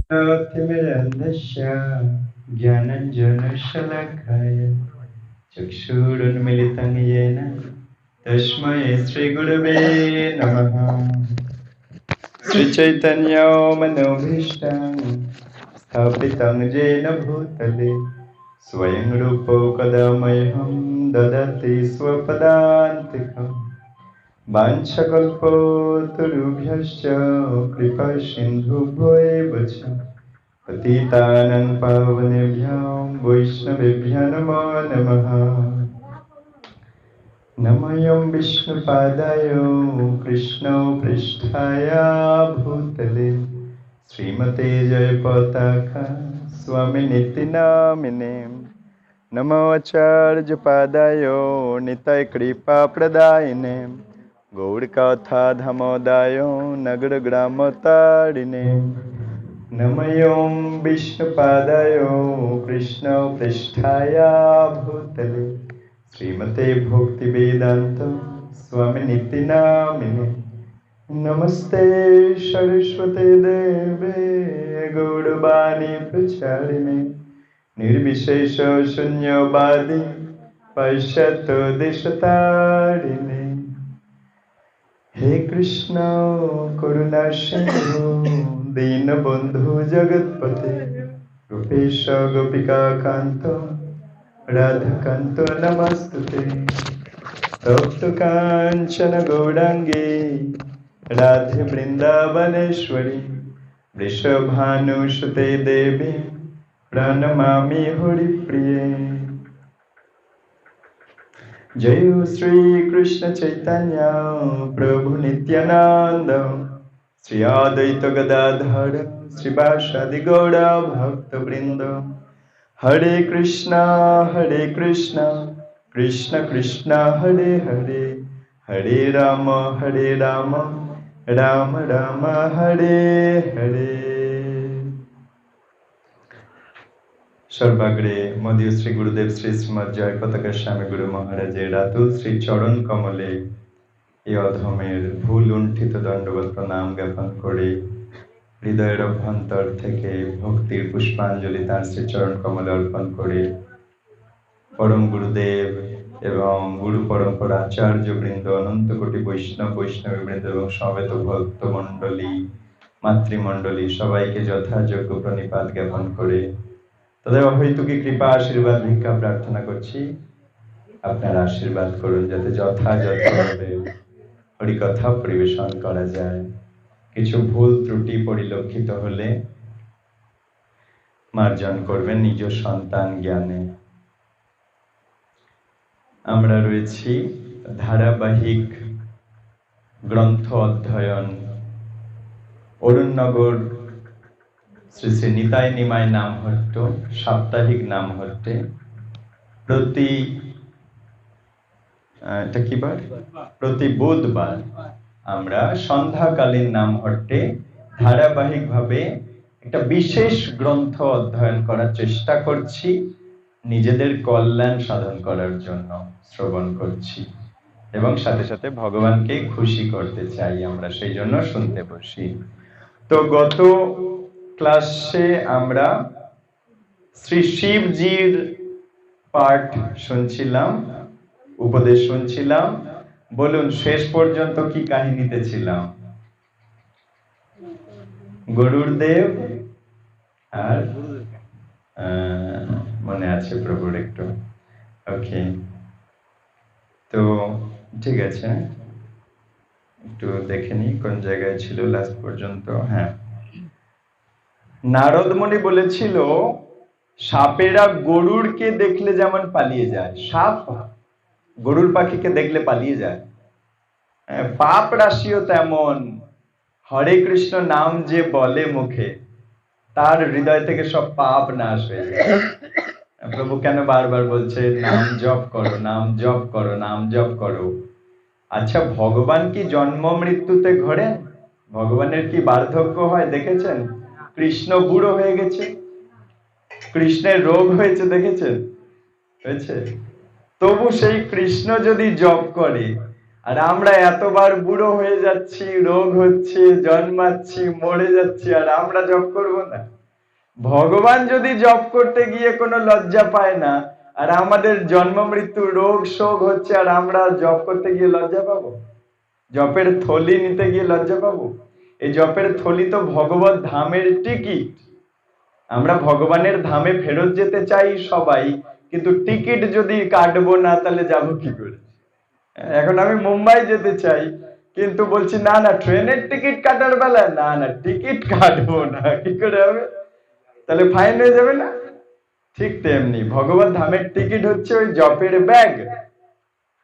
ज्योतिर्मयस्य ज्ञानाञ्जनशलाकाय चक्षुरुन्मिलितं येन तस्मै श्रीगुरवे नमः। श्रीचैतन्यो मनोभीष्टं स्थापितं येन भूतले स्वयं रूपो कदा मह्यं ददाति स्वपदान्तिकम्। वाञ्छकल्पतरुभ्यश्च कृपा सिन्धुभ्यो एव च पतितानां पावनेभ्यो वैष्णवेभ्यो नमो नमः। नमोऽयं विष्णुपादाय कृष्णपृष्ठाय भूतले श्रीमते जयपताका स्वामिनिति नामिने। नमो आचार्यपादाय निताय कृपाप्रदायिने गौड़कथा धमोदाय नगरग्रामतारिणे। नमोऽयं विष्णुपादाय कृष्णपृष्ठाय भूतले श्रीमते भक्तिवेदान्त स्वामिनिति नामिने। नमस्ते सरस्वते देवे गौरवाणी प्रचारिणे निर्विशेष शून्यवादी पाश्चात्य देशतारिणे। हे कृष्ण करुणा सिंधु दीनबंधु जगत्पते रूपेश गोपिका कांत राधाकांत नमस्तुते। तप्त कांचन गौरांगी राधे वृंदावनेश्वरी वृषभानुसुते देवी प्रणमामि हरिप्रिये। जय श्री कृष्ण चैतन्य प्रभु नित्यानंद श्री अद्वैत गदाधर श्रीवासादि गौर भक्तवृंद। हरे कृष्ण कृष्ण कृष्ण हरे हरे हरे राम राम राम हरे हरे। सर्वाग्रे मदीय श्री गुरुदेव श्री श्रीमद जय पताका स्वामी गुरु महाराजेर आतुल श्री चरण कमले এই অধমের ভুল লুণ্ঠিত দণ্ডবত প্রণাম জ্ঞাপন করে হৃদয়ের অভ্যন্তর থেকে ভক্তির পুষ্পাঞ্জলি তাঁর শ্রীচরণ কমলে অর্পণ করে পরম গুরুদেব এবং গুরু পরম্পরা আচার্যবৃন্দ অনন্ত কোটি বৈষ্ণবী বৃন্দ এবং সমবেত ভক্ত মণ্ডলী মাতৃমণ্ডলী সবাইকে যথাযোগ্য প্রণিপাত জ্ঞাপন করে তাদের অহৈতুকী কৃপা আশীর্বাদ ভিক্ষা প্রার্থনা করছি। আপনারা আশীর্বাদ করুন যাতে যথাযথভাবে হরিকথা পরিবেশন করা যায়। কিছু ভুল ত্রুটি পরিলক্ষিত হলে মার্জন করবেন নিজ সন্তান জ্ঞানে। আমরা রয়েছি ধারাবাহিক গ্রন্থ অধ্যয়ন অরুণনগর শ্রী শ্রী নিতাই নিমাই নামহট্ট সাপ্তাহিক নামহট্টে প্রতি বুধবার আমরা সন্ধ্যাকালীন নামহট্টে ধারাবাহিকভাবে একটা বিশেষ গ্রন্থ অধ্যয়ন করার চেষ্টা করছি। নিজেদের কল্যাণ সাধন করার জন্য শ্রবণ করছি এবং সাথে সাথে ভগবানকে খুশি করতে চাই আমরা, সেই জন্য শুনতে বসি। তো গত ক্লাসে আমরা শ্রী শিবজির পাঠ শুনছিলাম, উপদেশ শুনছিলাম। বলুন শেষ পর্যন্ত কি কাহিনীতে ছিলাম? গরুর দেব আর মনে আছে প্রভুর একটু? ওকে, তো ঠিক আছে, একটু দেখে নি কোন জায়গায় ছিল লাস্ট পর্যন্ত। হ্যাঁ, নারদ মুনি বলেছিল সাপেরা গরুরকে দেখলে যেমন পালিয়ে যায়, সাপ গরুর পাখিকে দেখলে পালিয়ে যায়, পাপ রাশিও তেমন। হরে কৃষ্ণ নাম যে বলে মুখে তার হৃদয় থেকে সব পাপ নাশ হয়ে যায়। প্রভু কেন বারবার বলছে নাম জপ করো, নাম জপ করো, নাম জপ করো। আচ্ছা, ভগবান কি জন্ম মৃত্যুতে ঘোরেন? ভগবানের কি বার্ধক্য হয় দেখেছেন? কৃষ্ণ বুড়ো হয়ে গেছে, কৃষ্ণের রোগ হয়েছে দেখেছেন? হয়েছে। তবু সেই কৃষ্ণ যদি জপ করে, আর আমরা এতবার বুড়ো হয়ে যাচ্ছি, রোগ হচ্ছে, জন্মাচ্ছি, মরে যাচ্ছি, আর আমরা জপ করবো না? ভগবান যদি জপ করতে গিয়ে কোনো লজ্জা পায় না, আর আমাদের জন্ম মৃত্যু রোগ শোক হচ্ছে, আর আমরা জপ করতে গিয়ে লজ্জা পাবো? জপের থলি নিতে গিয়ে লজ্জা পাবো? এই জপের থলি তো ভগবত ধামের টিকিট। আমরা ভগবানের ধামে ফেরত যেতে চাই সবাই, কিন্তু টিকিট যদি কাটবো না তাহলে যাবো কি করে? এখন আমি মুম্বাই যেতে চাই, কিন্তু বলছি না না ট্রেনের টিকিট কাটার বেলা না না টিকিট কাটবো না, কি করে হবে? তাহলে ফাইন হয়ে যাবে না? ঠিক তেমনি ভগবত ধামের টিকিট হচ্ছে ওই জপের ব্যাগ।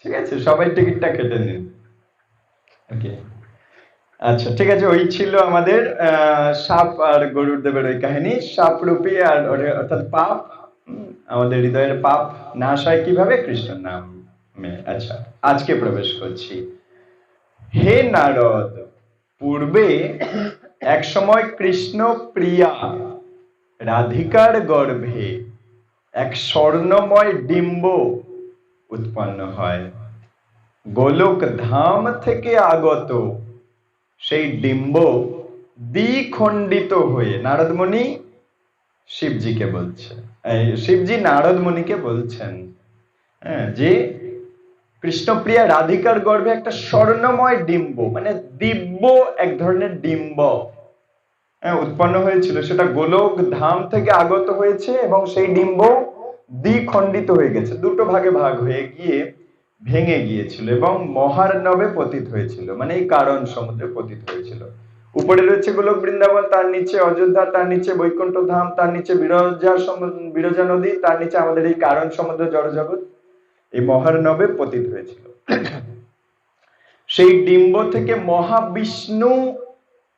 ঠিক আছে, সবাই টিকিটটা কেটে নিন। ওকে, আচ্ছা ঠিক আছে। ওই ছিল আমাদের সাপ আর গরুর দেবের ওই কাহিনী, সাপ রূপী আর অর্থাৎ পাপ। আমাদের হৃদয়ের পাপ নাশ হয় কিভাবে? কৃষ্ণ নামে। আচ্ছা, আজকে প্রবেশ করছি। হে নারদ, পূর্বে এক সময় কৃষ্ণ প্রিয়া রাধিকার গর্ভে এক স্বর্ণময় ডিম্ব উৎপন্ন হয়। গোলক ধাম থেকে আগত সেই ডিম্ব দ্বিখণ্ডিত হয়ে, নারদ মুনি শিবজিকে বলছে, শিবজি নারদ মুনিকে বলছেন যে কৃষ্ণপ্রিয়া রাধিকার গর্ভে একটা স্বর্ণময় ডিম্ব, মানে দিব্য এক ধরনের ডিম্ব উৎপন্ন হয়েছিল। সেটা গোলক ধাম থেকে আগত হয়েছে এবং সেই ডিম্ব দ্বিখণ্ডিত হয়ে গেছে, দুটো ভাগে ভাগ হয়ে গিয়ে ভেঙে গিয়েছিল এবং মহার্ণবে পতিত হয়েছিল, মানে এই কারণ সমুদ্রে পতিত হয়েছিল। উপরে রয়েছে গোলক বৃন্দাবন, তার নিচে অযোধ্যা, তার নিচে বৈকুণ্ঠ ধাম, তার নিচে বিরজা নদী, তার নিচে আমাদের এই কারণ সমুদ্র জড়জগৎ, এই মহার্ণবে পতিত হয়েছিল। সেই ডিম্ব থেকে মহাবিষ্ণু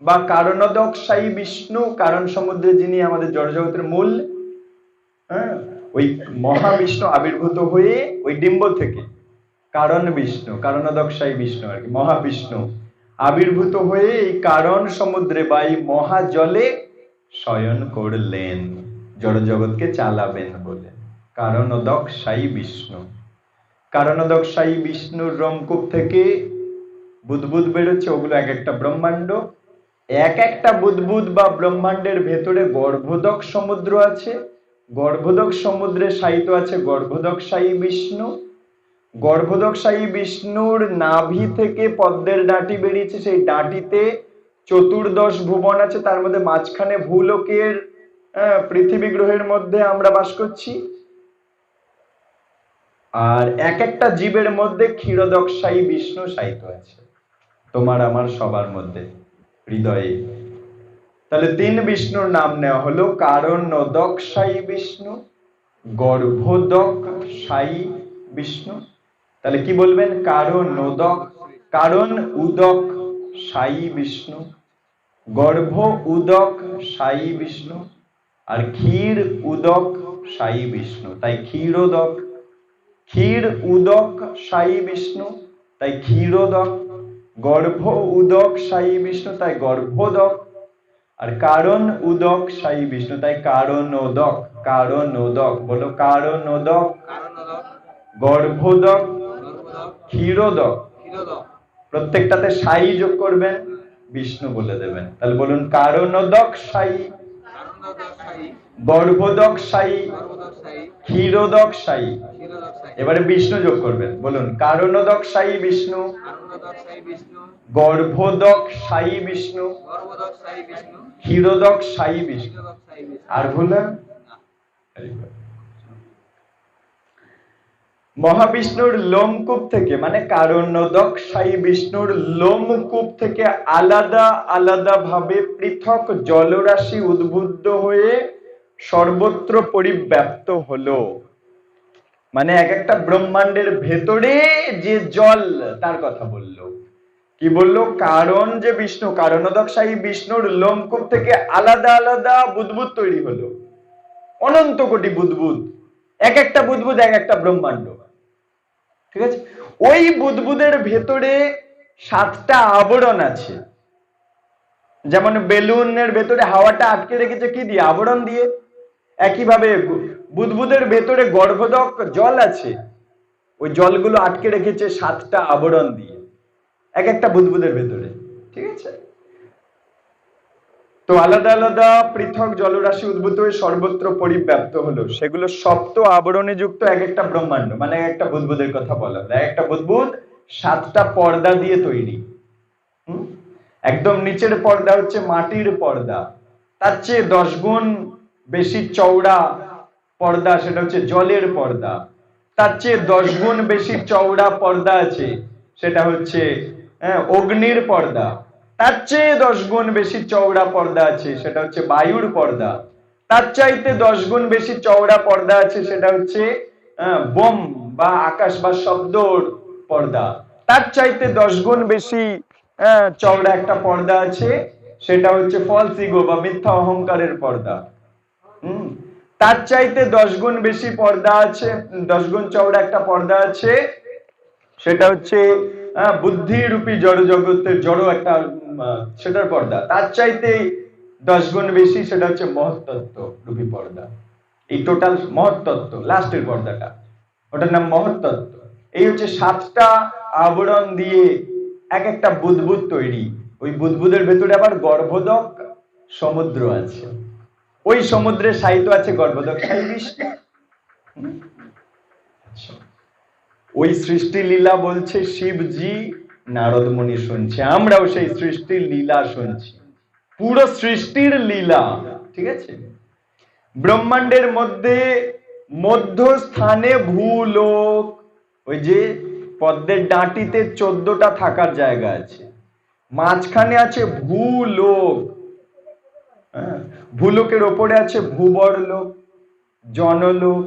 বা কারণোদকশায়ী বিষ্ণু, কারণ সমুদ্রে যিনি আমাদের জড়জগতের মূল, ওই মহাবিষ্ণু আবির্ভূত হয়ে ওই ডিম্ব থেকে, কারণ বিষ্ণু, কারণোদকশায়ী বিষ্ণু আর কি, মহাবিষ্ণু আবির্ভূত হয়ে এই কারণ সমুদ্রে বা এই মহাজলে শয়ন করলেন, জড়জগৎকে চালাবেন বলে। কারণোদকশায়ী বিষ্ণু, কারণোদকশায়ী বিষ্ণুর রোমকূপ থেকে বুদবুদ বেরোচ্ছে, ওগুলো এক একটা ব্রহ্মাণ্ড। এক একটা বুদবুদ বা ব্রহ্মাণ্ডের ভেতরে গর্ভোদক সমুদ্র আছে, গর্ভোদক সমুদ্রে শায়িত আছে গর্ভোদকশায়ী বিষ্ণু। গর্ভোদকশায়ী বিষ্ণুর নাভি থেকে পদ্মের ডাঁটি বেরিয়েছে, সেই ডাঁটিতে চতুর্দশ ভুবন আছে, তার মধ্যে মাঝখানে ভূলোকের পৃথিবী গ্রহের মধ্যে আমরা বাস করছি। আর এক একটা জীবের মধ্যে ক্ষীরোদকশায়ী বিষ্ণু শায়িত আছে, তোমার আমার সবার মধ্যে, হৃদয়ে। তাহলে তিন বিষ্ণুর নাম নেওয়া হলো, কারণোদকশায়ী বিষ্ণু, গর্ভোদকশায়ী বিষ্ণু। তাহলে কি বলবেন? কারণোদক, কারণ উদক শায়ী বিষ্ণু, গর্ভ উদক শায়ী বিষ্ণু, আর ক্ষীর উদক শায়ী বিষ্ণু, তাই ক্ষীরোদক। ক্ষীর উদক শায়ী বিষ্ণু, তাই ক্ষীরোদক। গর্ভ উদক শায়ী বিষ্ণু, তাই গর্ভোদক। আর কারণ উদক শায়ী বিষ্ণু, তাই কারণোদক। কারণোদক বলো, কারণোদক, গর্ভোদক, ক্ষীরোদক। প্রত্যেকটাতে শায়ী যোগ করবেন, বিষ্ণু বলে দেবেন। তাহলে বলুন, কারণোদক শায়ী, গর্ভোদক শায়ী, ক্ষীরোদক শায়ী। এবারে বিষ্ণু যোগ করবেন, বলুন, কারণোদক শায়ী বিষ্ণু, গর্ভোদক শায়ী বিষ্ণু, ক্ষীরোদক শায়ী বিষ্ণু। আর ভুললেন? মহাবিষ্ণুর লোমকূপ থেকে, মানে কারণোদকশায়ী বিষ্ণুর লোমকূপ থেকে আলাদা আলাদা ভাবে পৃথক জলরাশি উদ্বুদ্ধ হয়ে সর্বত্র পরিব্যাপ্ত হলো। মানে এক একটা ব্রহ্মাণ্ডের ভেতরে যে জল, তার কথা বললো। কি বললো? কারণ যে বিষ্ণু, কারণোদকশায়ী বিষ্ণুর লোমকূপ থেকে আলাদা আলাদা বুদবুদ তৈরি হলো, অনন্ত কোটি বুদবুদ, এক একটা বুদবুদ এক একটা ব্রহ্মাণ্ড। ঠিক আছে, ওই বুদবুদের ভেতরে 7টা আবরণ আছে। যেমন বেলুনের ভেতরে হাওয়াটা আটকে রেখেছে কি দিয়ে? আবরণ দিয়ে। একইভাবে বুদবুদের ভেতরে গর্ভোদক জল আছে, ওই জলগুলো আটকে রেখেছে 7টা আবরণ দিয়ে, এক একটা বুদবুদের ভেতরে। ঠিক আছে, তো আলাদা আলাদা পৃথক জলরাশি উদ্ভূত হয়ে সর্বত্র পরিব্যাপ্ত হলো, সেগুলো সপ্ত আবরণে যুক্ত এক একটা ব্রহ্মাণ্ড। মানে একটা বুদ্বুদের কথা বলা হলো, এক একটা বুদ্বুদ 7টা পর্দা দিয়ে তৈরি। একদম নিচের পর্দা হচ্ছে মাটির পর্দা, তার চেয়ে 10 গুণ বেশি চওড়া পর্দা, সেটা হচ্ছে জলের পর্দা। তার চেয়ে 10 গুণ বেশি চওড়া পর্দা আছে, সেটা হচ্ছে অগ্নির পর্দা। তার চেয়ে 10 গুণ বেশি চওড়া পর্দা আছে, সেটা হচ্ছে বায়ুর পর্দা। তার চাইতে 10 গুণ বেশি চওড়া পর্দা আছে, সেটা হচ্ছে বোম বা আকাশ বা শব্দর পর্দা। তার চাইতে 10 গুণ বেশি চওড়া একটা পর্দা আছে, সেটা হচ্ছে ফলস ইগো বা মিথ্যা অহংকারের পর্দা। তার চাইতে 10 গুণ বেশি পর্দা আছে, 10 গুণ চওড়া একটা পর্দা আছে, সেটা হচ্ছে বুদ্ধি রূপী জড় জগতের জড় একটা সেটার পর্দা। তার চাইতে 10 গুণ বেশি, সেটা হচ্ছে মহত্তত্ত্ব রূপী পর্দা। এই টোটাল মহত্তত্ত্ব, লাস্টের পর্দাটা, ওটার নাম মহত্তত্ত্ব। এই হচ্ছে 7টা আবরণ দিয়ে এক একটা বুদ্বুদ তৈরি। ওই বুদ্বুদের ভেতরে আবার গর্ভোদক সমুদ্র আছে, ওই সমুদ্রে সাহিত্য আছে গর্ভোদক বিষ্ণু। ওই সৃষ্টি লীলা বলছে শিবজি, নারদ মুনি শুনছে, আমরাও সেই সৃষ্টির লীলা শুনছি, পুরো সৃষ্টির লীলা। ঠিক আছে? ব্রহ্মাণ্ডের মধ্যে মধ্যস্থানে ভূলোক, ওই যে পদ্মের ডাঁটিতে 14টা থাকার জায়গা আছে, মাঝখানে আছে ভূলোক। ভূলোকের ওপরে আছে ভূবরলোক, জনলোক,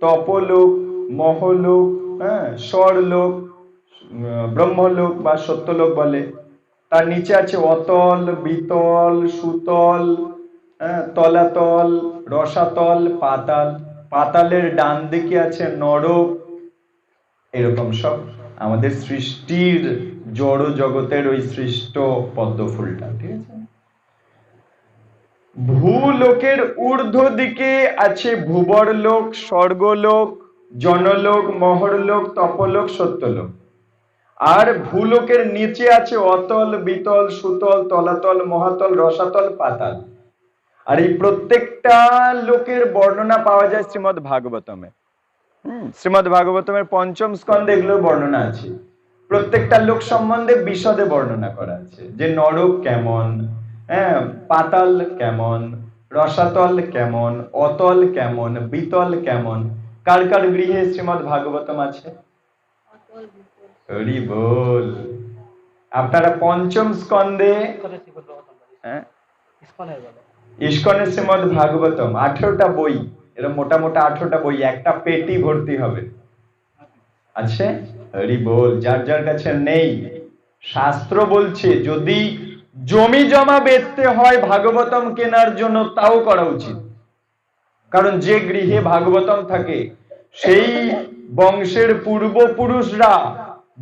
তপলোক, মহলোক, স্বরলোক, ব্রহ্মলোক বা সত্যলোক বলে। তার নিচে আছে অতল, বিতল, সুতল, তলাতল, রসাতল, পাতাল। পাতালের ডান দিকে আছে নরক। এরকম সব আমাদের সৃষ্টির জড় জগতের ওই সৃষ্ট পদ্ম ফুলটা। ঠিক আছে? ভূলোকের ঊর্ধ্ব দিকে আছে ভূবরলোক, স্বর্গলোক, জনলোক, মহরলোক, তপলোক, সত্যলোক। আর ভূলোকের নিচে আছে অতল, বিতল, সুতল, তলাতল, মহাতল, রসাতল, পাতাল। আর এই প্রত্যেকটা লোকের বর্ণনা পাওয়া যায় শ্রীমদ্ ভাগবতমে। শ্রীমদ্ ভাগবতমের 5ম স্কন্ধে এগুলোর বর্ণনা আছে। প্রত্যেকটা লোক সম্বন্ধে বিশদে বর্ণনা করা আছে, যে নরক কেমন, পাতাল কেমন, রসাতল কেমন, অতল কেমন, বিতল কেমন। কার কার গৃহে শ্রীমদ্ ভাগবতম আছে? হরি বল। আপনারা 5ম স্কন্ধে ইস্কনের শ্রীমদ্ ভাগবতম 18টা বই, এরকম মোটা মোটা 18টা বই, একটা পেটি ভর্তি হবে। আছে? হরি বল। যার যার কাছে নেই, শাস্ত্র বলছে যদি জমি জমা বেচতে হয় ভাগবতম কেনার জন্য, তাও করা উচিত। কারণ যে গৃহে ভাগবতম থাকে সেই বংশের পূর্বপুরুষরা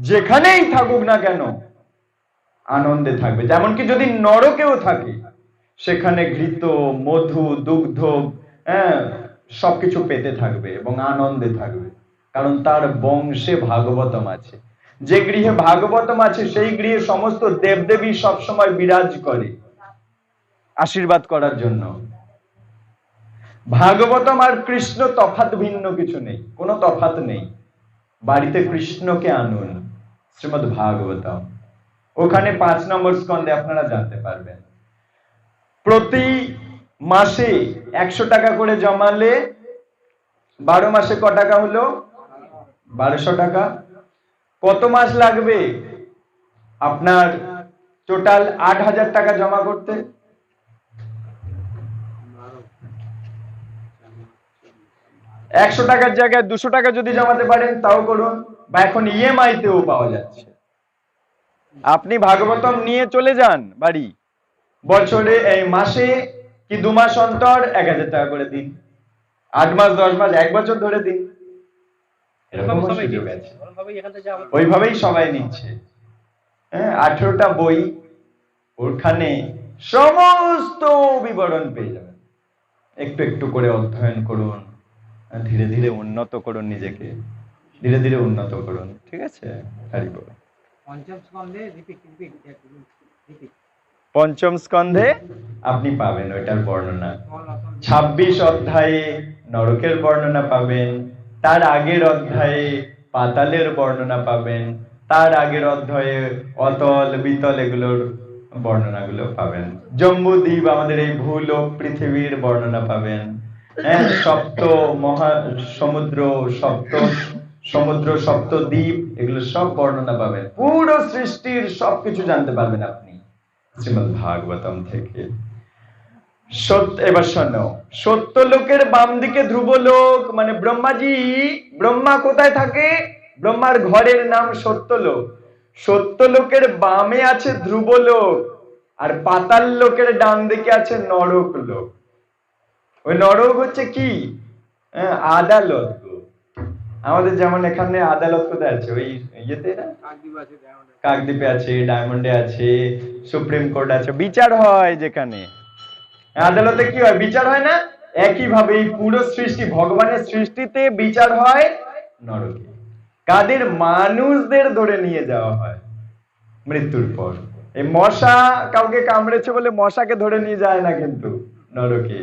যেখানেই থাকুক না কেন আনন্দে থাকবে। যেমন কি যদি নরকেও থাকে, সেখানে ঘৃত, মধু, দুগ্ধ, সবকিছু পেতে থাকবে এবং আনন্দে থাকবে, কারণ তার বংশে ভাগবতম আছে। যে গৃহে ভাগবতম আছে সেই গৃহে সমস্ত দেবদেবী সবসময় বিরাজ করে আশীর্বাদ করার জন্য। ভাগবতম আর কৃষ্ণ তফাৎ ভিন্ন কিছু নেই, কোনো তফাৎ নেই। বাড়িতে কৃষ্ণকে আনুন, শ্রীমদ্ ভাগবতম। ওখানে 5 নম্বর স্কন্ধে আপনারা জানতে পারবেন। প্রতি মাসে 100 টাকা করে জমালে 12 মাসে ক টাকা হলো? 1200 টাকা। কত মাস লাগবে আপনার টোটাল 8000 টাকা জমা করতে? একশো টাকার জায়গায় 200 টাকা যদি জমাতে পারেন তাও করুন, বা এখন ইএমআই তেও পাওয়া যাচ্ছে। আপনি ভাগবতম নিয়ে চলে যান বাড়ি, বছরে এই মাসে কি 2 মাস অন্তর 1000 টাকা করে দিন, 8 মাস, 10 মাস, 1 বছর ধরে দিন। এরকম সুযোগ আছে, ওইভাবেই সবাই নিচ্ছে। 18টা বই, ওখানে সমস্ত বিবরণ পেয়ে যাবেন। একটু একটু করে অধ্যয়ন করুন, ধীরে ধীরে উন্নত করুন নিজেকে, ধীরে ধীরে উন্নত করুন। ঠিক আছে? হরি বল। 5ম স্কন্ধে রিপিট পঞ্চম স্কন্ধে আপনি পাবেন ওইটার বর্ণনা। 26 অধ্যায়ে নরকের বর্ণনা পাবেন, তার আগের অধ্যায়ে পাতালের বর্ণনা পাবেন, তার আগের অধ্যায়ে অতল বিতল এগুলোর বর্ণনাগুলো পাবেন। জম্বুদ্বীপ আমাদের এই ভূলোক পৃথিবীর বর্ণনা পাবেন। হ্যাঁ, সপ্ত মহা সমুদ্র, সপ্ত দ্বীপ, এগুলো সব বর্ণনা পাবেন। পুরো সৃষ্টির সবকিছু জানতে পারবেন আপনি শ্রীমদ্ ভাগবতম থেকে। এবার শোনো, সত্য লোকের বাম দিকে ধ্রুবলোক, মানে ব্রহ্মাজি, ব্রহ্মা কোথায় থাকে? ব্রহ্মার ঘরের নাম সত্যলোক। সত্যলোকের বামে আছে ধ্রুবলোক, আর পাতাল লোকের ডান দিকে আছে নরক লোক। ওই নরক হচ্ছে কি? আদালত। আমাদের যেমন এখানে আদালত কোথায় আছে? ওই ইয়েতে না, কাকদ্বীপে আছে, ডায়মন্ডে আছে, সুপ্রিম কোর্ট আছে, বিচার হয় যেখানে। আদালতে কি হয়? বিচার হয় না? একইভাবে এই পুরো সৃষ্টি, ভগবানের সৃষ্টিতে বিচার হয় নরকে। কাদের? মানুষদের ধরে নিয়ে যাওয়া হয় মৃত্যুর পর। এই মশা কাউকে কামড়েছে বলে মশাকে ধরে নিয়ে যায় না কিন্তু নরকে।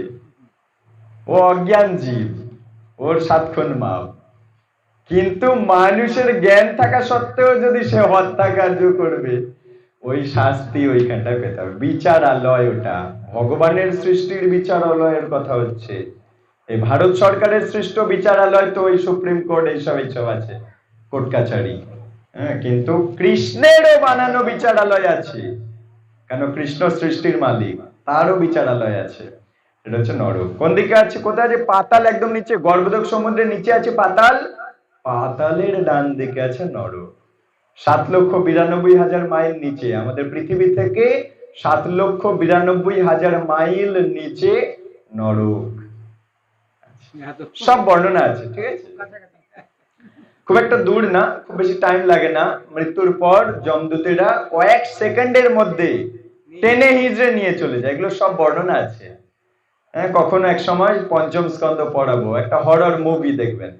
ও অজ্ঞান জীব, ওর 7 খুন মাপ। কিন্তু মানুষের জ্ঞান থাকা সত্ত্বেও যদি সে হত্যাকার্য করবে, ওই শাস্তি ওইখানটায় পেতে হবে। বিচারালয় ওটা, ভগবানের সৃষ্টির বিচারালয়ের কথা হচ্ছে। এই ভারত সরকারের সৃষ্ট বিচারালয় তো ওই সুপ্রিম কোর্ট এইসব আছে, কোর্ট কাছারি। হ্যাঁ, কিন্তু কৃষ্ণেরও বানানো বিচারালয় আছে, কেন? কৃষ্ণ সৃষ্টির মালিক, তারও বিচারালয় আছে। এটা হচ্ছে নরক। কোন দিকে আছে? কোথায় আছে? পাতাল, একদম নিচে, গর্ভোদক সমুদ্রের নিচে আছে পাতাল। পাতালের ডান দিকে আছে নরক। 7,92,000 মাইল নিচে, আমাদের পৃথিবী থেকে 7,92,000 মাইল নিচে নরক। সব বর্ণনা আছে, ঠিক আছে? খুব একটা দূর না, খুব বেশি টাইম লাগে না। মৃত্যুর পর যমদূতেরা কয়েক সেকেন্ডের মধ্যে টেনে হিজড়ে নিয়ে চলে যায়, এগুলো সব বর্ণনা আছে। হ্যাঁ, কখনো এক সময় পঞ্চম স্কন্ধ পড়াবো, একটা হরর মুভি দেখবেন,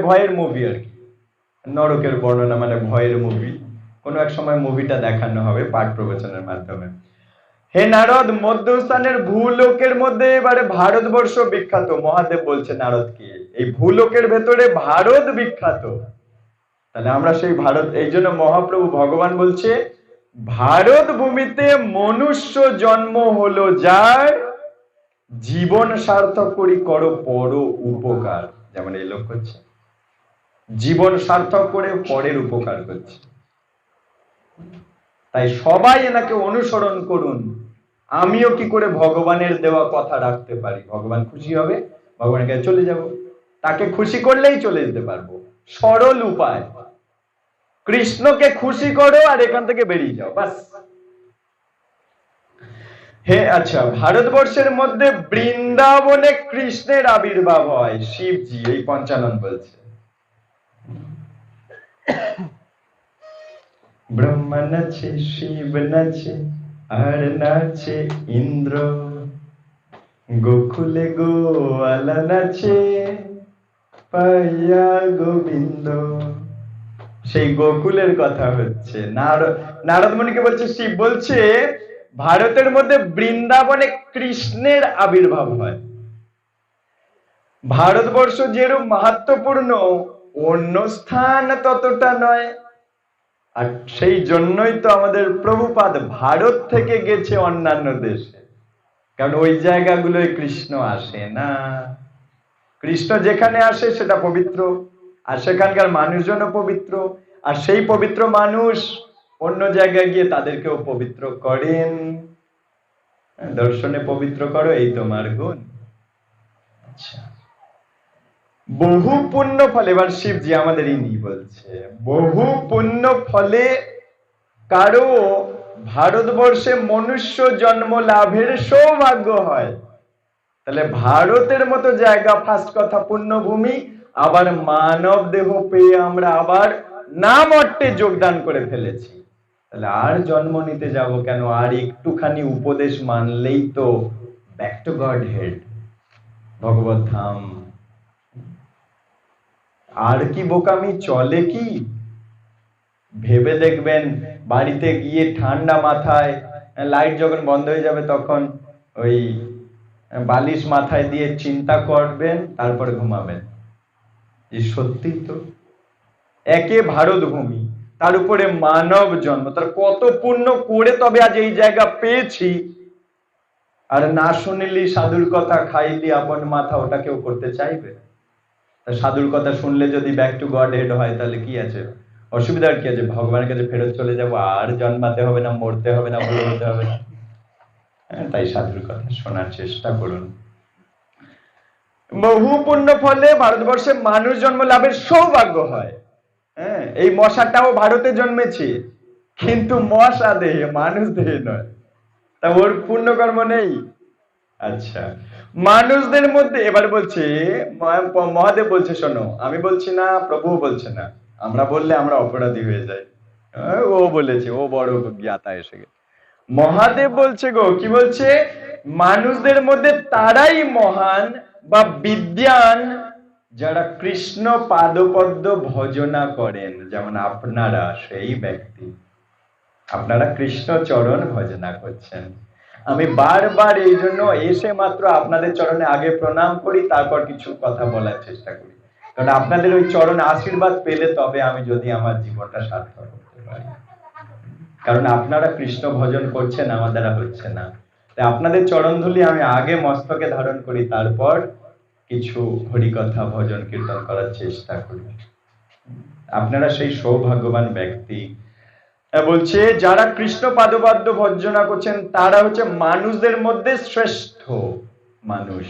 ভয়ের মুভি আর কি। নরকের বর্ণনা মানে ভয়ের মুভি। কোনো এক সময় মুভিটা দেখানো হবে পাঠ প্রবচনের মাধ্যমে। হে নারদ, মধ্যস্থানের ভূলোকের মধ্যে এবারে ভারতবর্ষ বিখ্যাত। মহাদেব বলছে নারদকে, এই ভূলোকের ভেতরে ভারত বিখ্যাত। তাহলে আমরা সেই ভারত, এই জন্য মহাপ্রভু ভগবান বলছে, ভারত ভূমিতে মনুষ্য জন্ম হলো যার, জীবন সার্থক করি করো পর উপকার। যেমন এই লোক করছে, জীবন সার্থক করে পরের উপকার করছে। তাই সবাই এনাকে অনুসরণ করুন। আমিও কি করে ভগবানের দেওয়া কথা রাখতে পারি, ভগবান খুশি হবে, ভগবানের কাছে চলে যাব, তাকে খুশি করলেই চলে যেতে পারবো। সরল উপায়, কৃষ্ণকে খুশি করো আর এখান থেকে বেরিয়ে যাও, বাস। হে আচ্ছা, ভারতবর্ষের মধ্যে বৃন্দাবনে কৃষ্ণের আবির্ভাব হয়। শিবজি, এই পঞ্চানন বলছে, ব্রহ্মা নাচে, শিব নাচে, আর নাচে ইন্দ্র, গোকুলে গোয়ালা নাচে পাইয়া গোবিন্দ। সেই গোকুলের কথা হচ্ছে। নারদ মুনিকে বলছে, শিব বলছে, ভারতের মধ্যে বৃন্দাবনে কৃষ্ণের আবির্ভাব হয়। ভারতবর্ষ যেরূপ মাহাত্ম্যপূর্ণ, অন্য স্থান ততটা নয়। আর সেই জন্যই তো আমাদের প্রভুপাদ ভারত থেকে গেছে অন্যান্য দেশে, কারণ ওই জায়গাগুলোয় কৃষ্ণ আসে না। কৃষ্ণ যেখানে আসে সেটা পবিত্র, আর সেখানকার মানুষজনও পবিত্র, আর সেই পবিত্র মানুষ অন্য জায়গায় গিয়ে তাদেরকেও পবিত্র করেন। দর্শনে পবিত্র করো, এই তোমার গুণ। আচ্ছা, বহু পুণ্য ফলে, এবার শিবজি আমাদের ইনি বলছে, বহু পুণ্য ফলে কারো ভারতবর্ষে মনুষ্য জন্ম লাভের সৌভাগ্য হয়। তাহলে ভারতের মতো জায়গা, ফার্স্ট কথা পুণ্যভূমি, আবার মানব দেহ পেয়ে আমরা আবার নাম অট্টে যোগদান করে ফেলেছি। তাহলে আর জন্ম নিতে যাব কেন? আর একটুখানি উপদেশ মানলেই তো ব্যাক টু গড হেড, ভগবত ধাম। আর কি বোকামি চলে কি? ভেবে দেখবেন, বাড়িতে গিয়ে ঠান্ডা মাথায় লাইট যখন বন্ধ হয়ে যাবে তখন ওই বালিশ মাথায় দিয়ে চিন্তা করবেন, তারপরে ঘুমাবেন। এই সত্যি তো, একে ভারত ভূমি, তার উপরে মানব জন্ম, তার কত পুণ্য করে তবে আজ এই জায়গা পেয়েছি। আর না শুনিলি সাধুর কথা, খাইলি আপন মাথা, ওটা কেউ করতে চাইবে? সাধুর কথা শুনলে যদি ব্যাক টু গড হেড হয়, তাহলে কি আছে, অসুবিধার কি আছে? ভগবানের কাছে ফেরত চলে যাব, আর জন্মাতে হবে না, মরতে হবে না, ভুলে যেতে হবে না। তাই সাধুর কথা শোনার চেষ্টা করুন। বহু পুণ্য ফলে ভারতবর্ষে মানুষ জন্ম লাভের সৌভাগ্য হয়। এই মশাটাও ভারতে জন্মেছে, কিন্তু মশা দেহে, মানুষ দেহে নয়। তা ওর পুণ্যকর্ম নেই? আচ্ছা, মানুষদের মধ্যে এবার বলছে, মহাদেব বলছে, শোনো, আমি বলছি না, প্রভু বলছে না, আমরা বললে আমরা অপরাধী হয়ে যাই। ও বলেছে, ও বড় জ্ঞাতা এসে গেছে। মহাদেব বলছে গো, কি বলছে? মানুষদের মধ্যে তারাই মহান বা বিদ্যান যারা কৃষ্ণ পাদপদ্ম ভজনা করেন, যেমন আপনারা সেই ব্যক্তি। আপনারা কৃষ্ণ চরণ ভজনা করছেন। আমি বারবার এই জন্য এসে মাত্র আপনাদের চরণে আগে প্রণাম করি, তারপর কিছু কথা বলার চেষ্টা করি, কারণ আপনাদের ওই চরণ আশীর্বাদ পেলে তবে আমি যদি আমার জীবনটা সার্থক করতে পারি। কারণ আপনারা কৃষ্ণ ভজন করছেন, আমার দ্বারা হচ্ছে না। তাই আপনাদের চরণ ধুলি আমি আগে মস্তকে ধারণ করি, তারপর কিছু হরিকথা ভজন কীর্তন করার চেষ্টা করি। আপনারা সেই সৌভাগ্যবান ব্যক্তি। বলছে যারা কৃষ্ণ পাদপদ্ম ভজনা করছেন তারা হচ্ছে মানুষদের মধ্যে শ্রেষ্ঠ মানুষ।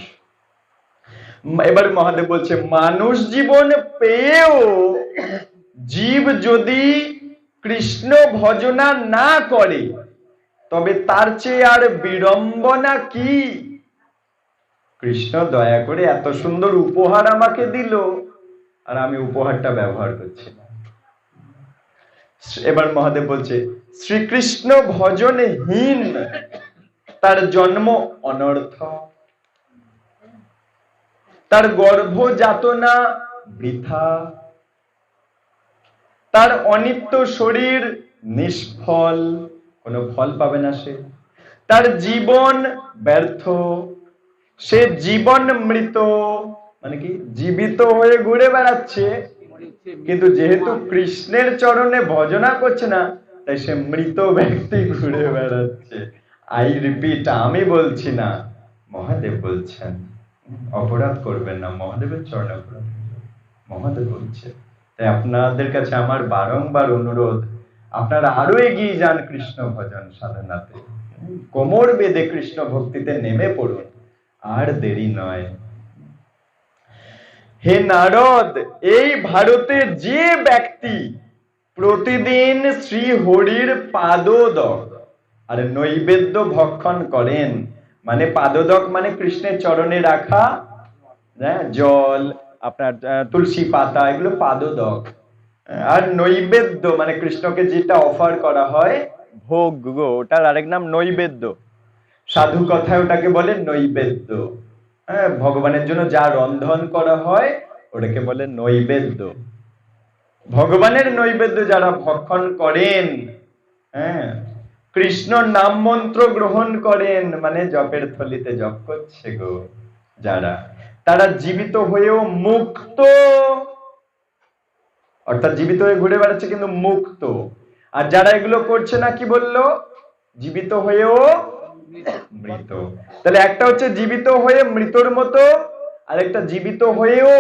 এবার মহাদেব বলছে, মানুষ জীবন পেয়েও জীব যদি কৃষ্ণ ভজনা না করে তবে তার চেয়ে আর বিড়ম্বনা কি? কৃষ্ণ দয়া করে এত সুন্দর উপহার আমাকে দিল, আর আমি উপহারটা ব্যবহার করছি না। এবার মহাদেব বলছে, শ্রীকৃষ্ণ ভজনহীন তার জন্ম অনর্থ, তার গর্ভ যাতনা বৃথা, তার অনিত্য শরীর নিষ্ফল, কোনো ফল পাবে না সে, তার জীবন ব্যর্থ, সে জীবন মৃত, মানে কি, জীবিত হয়ে ঘুরে বেড়াচ্ছে, কিন্তু যেহেতু কৃষ্ণের চরণে ভজনা করছে না, তাই সে মৃত ব্যক্তি ঘুরে বেড়াচ্ছে। আই রিপিট, আমি বলছি না, মহাদেব বলছেন। অপরাধ করবেন না, মহাদেবের চরণে অপরাধ, মহাদেব বলছে। তাই আপনাদের কাছে আমার বারংবার অনুরোধ, আপনারা আরো এগিয়ে যান কৃষ্ণ ভজন সাধনাতে, কোমর বেঁধে কৃষ্ণ ভক্তিতে নেমে পড়ুন, আর দেরি নয়। হে নারদ, এই ভারতে যে ব্যক্তি প্রতিদিন শ্রী হরির পাদোদক আর নৈবেদ্য ভক্ষণ করেন, মানে পাদোদক মানে কৃষ্ণের চরণে রাখা জল, আপনার তুলসী পাতা, এগুলো পাদোদক। আর নৈবেদ্য মানে কৃষ্ণকে যেটা অফার করা হয়, ভোগ গো, ওটার আরেক নাম নৈবেদ্য। সাধু কথায় ওটাকে বলে নৈবেদ্য। ভগবানের জন্য যা রন্ধন করা হয় ওটাকে বলে নৈবেদ্য। ভগবানের নৈবেদ্য যারা ভক্ষণ করেন, কৃষ্ণ নাম মন্ত্র গ্রহণ করেন, মানে জপের থলিতে জপ করছে গো যারা, তারা জীবিত হয়েও মুক্ত, অর্থাৎ জীবিত হয়ে ঘুরে বেড়াচ্ছে কিন্তু মুক্ত। আর যারা এগুলো করছে না, কি বললো? জীবিত হয়েও মৃত। তাহলে একটা হচ্ছে জীবিত হয়ে মৃতর মতো, আর একটা জীবিত হয়েও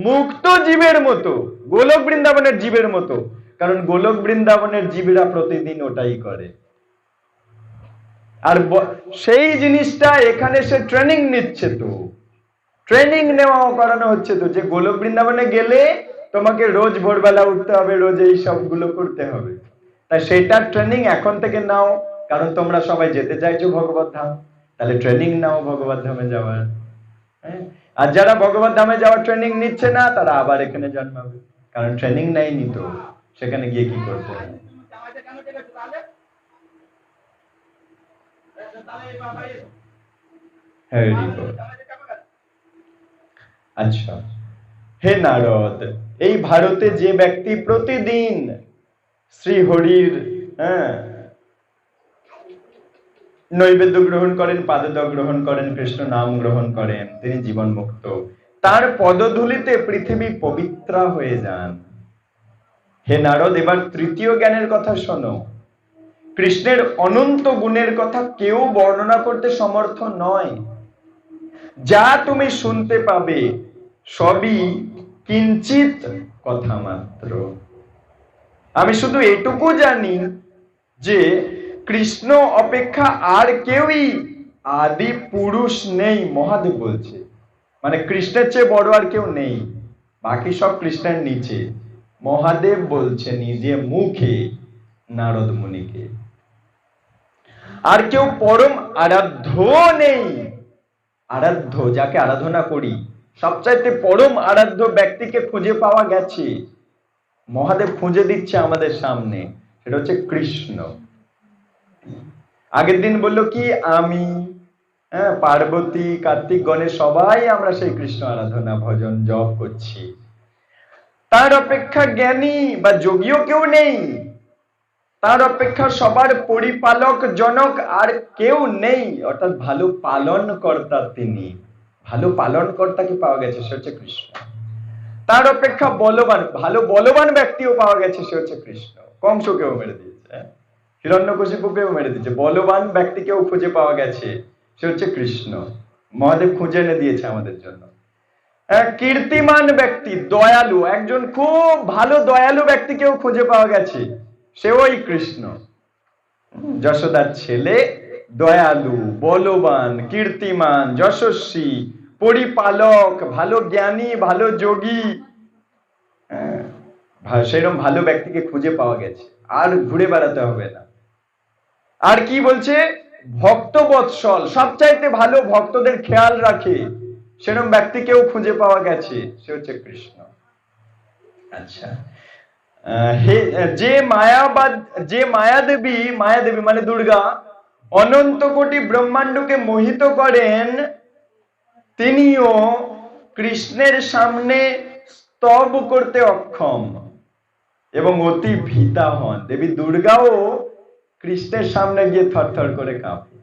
মুক্ত জীবের মতো, গোলক বৃন্দাবনের জীবের মতো। কারণ গোলক বৃন্দাবনের জীবরা প্রতিদিন ওটাই করে। আর সেই জিনিসটা এখানে সে ট্রেনিং নিচ্ছে, তো ট্রেনিং নেওয়া করানো হচ্ছে তো, যে গোলক বৃন্দাবনে গেলে তোমাকে রোজ ভোরবেলা উঠতে হবে, রোজ এই সবগুলো করতে হবে। তাই সেটার ট্রেনিং এখন থেকে নাও, কারণ তোমরা সবাই যেতে চাইছো ভগবত ধাম, তাহলে ট্রেনিং নাও ভগবত ধামে যাওয়ার। আর যারা ভগবত ধামে যাওয়ার ট্রেনিং নিচ্ছে না, তারা আবার এখানে জন্মাবে, কারণ ট্রেনিং নেয়নি তো, সেখানে গিয়ে কি করতে হবে। আচ্ছা, হে নারদ, এই ভারতে যে ব্যক্তি প্রতিদিন শ্রী হরির নৈবেদ্য গ্রহণ করেন, পাদত্যাগ গ্রহণ করেন, কৃষ্ণ নাম গ্রহণ করেন, তিনি জীবন মুক্ত। তার পদধূলিতে পৃথিবী পবিত্র হয়ে যান। হে নারদ, এবার তৃতীয় জ্ঞানের কথা শোনো। কৃষ্ণের অনন্ত গুণের কথা কেউ বর্ণনা করতে সমর্থ নয়। যা তুমি শুনতে পাবে সবই কিঞ্চিত কথা মাত্র। আমি শুধু এটুকু জানি যে কৃষ্ণ অপেক্ষা আর কেউই আদি পুরুষ নেই। মহাদেব বলছে, মানে কৃষ্ণের চেয়ে বড় আর কেউ নেই, বাকি সব কৃষ্ণের নিচে। মহাদেব বলছে নিজে মুখে নারদ মুনিকে। আর কেউ পরম আরাধ্য নেই। আরাধ্য, যাকে আরাধনা করি, সবচাইতে পরম আরাধ্য ব্যক্তিকে খুঁজে পাওয়া গেছে। মহাদেব খুঁজে দিচ্ছে আমাদের সামনে, সেটা হচ্ছে কৃষ্ণ। আগের দিন বললো কি, আমি, পার্বতী, কার্তিক, গণেশ সবাই আমরা সেই কৃষ্ণ আরাধনা ভজন জপ করছি। তার অপেক্ষা জ্ঞানী বা যোগীও কেউ নেই। তার অপেক্ষা সবার পরিপালক জনক আর কেউ নেই, অর্থাৎ ভালো পালন কর্তা তিনি। ভালো পালন কর্তাকে পাওয়া গেছে, সে হচ্ছে কৃষ্ণ। তার অপেক্ষা বলবান, ভালো বলবান ব্যক্তিও পাওয়া গেছে, সে হচ্ছে কৃষ্ণ। কংসকেও মেরে দিয়েছে, হিরণ্যকশিপুকেও মেরে দিয়েছে। বলবান ব্যক্তিকেও খুঁজে পাওয়া গেছে, সে হচ্ছে কৃষ্ণ। মহাদেব খুঁজে এনে দিয়েছে আমাদের জন্য। কীর্তিমান ব্যক্তি, দয়ালু, একজন খুব ভালো দয়ালু ব্যক্তিকেও খুঁজে পাওয়া গেছে, সে ওই কৃষ্ণ। যশোদার ছেলে, দয়ালু, বলবান, কীর্তিমান, যশস্বী, পরিপালক, ভালো জ্ঞানী, ভালো যোগী, সেরকম ভালো ব্যক্তিকে খুঁজে পাওয়া গেছে, আর ঘুরে বেড়াতে হবে না। আর কি বলছে, ভক্ত বৎসল, সবচাইতে ভালো ভক্তদের খেয়াল রাখে, সেরকম ব্যক্তিকেও খুঁজে পাওয়া গেছে, সে হচ্ছে কৃষ্ণ। আচ্ছা, যে মায়াদেবী, মায়াদেবী মানে দুর্গা, অনন্ত কোটি ব্রহ্মাণ্ডকে মোহিত করেন, তিনিও কৃষ্ণের সামনে স্তব করতে অক্ষম এবং অতি ভীতা হন। দেবী দুর্গাও কৃষ্ণের সামনে গিয়ে থরথর করে কাঁপে।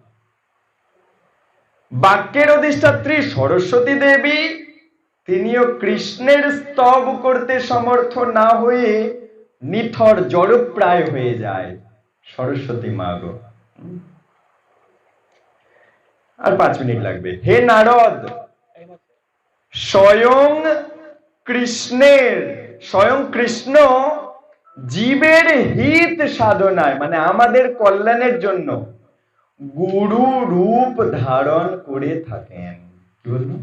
বাক্যের অধিষ্ঠাত্রী সরস্বতী দেবী, তিনিও কৃষ্ণের স্তব করতে সমর্থ না হয়ে নিথর জড়প্রায় হয়ে যায়। সরস্বতী মা গো। আর 5 মিনিট লাগবে। হে নারদ, স্বয়ং কৃষ্ণ জীবের হিত সাধনায়, মানে আমাদের কল্যাণের জন্য গুরু রূপ ধারণ করে থাকেন। কি বলবো?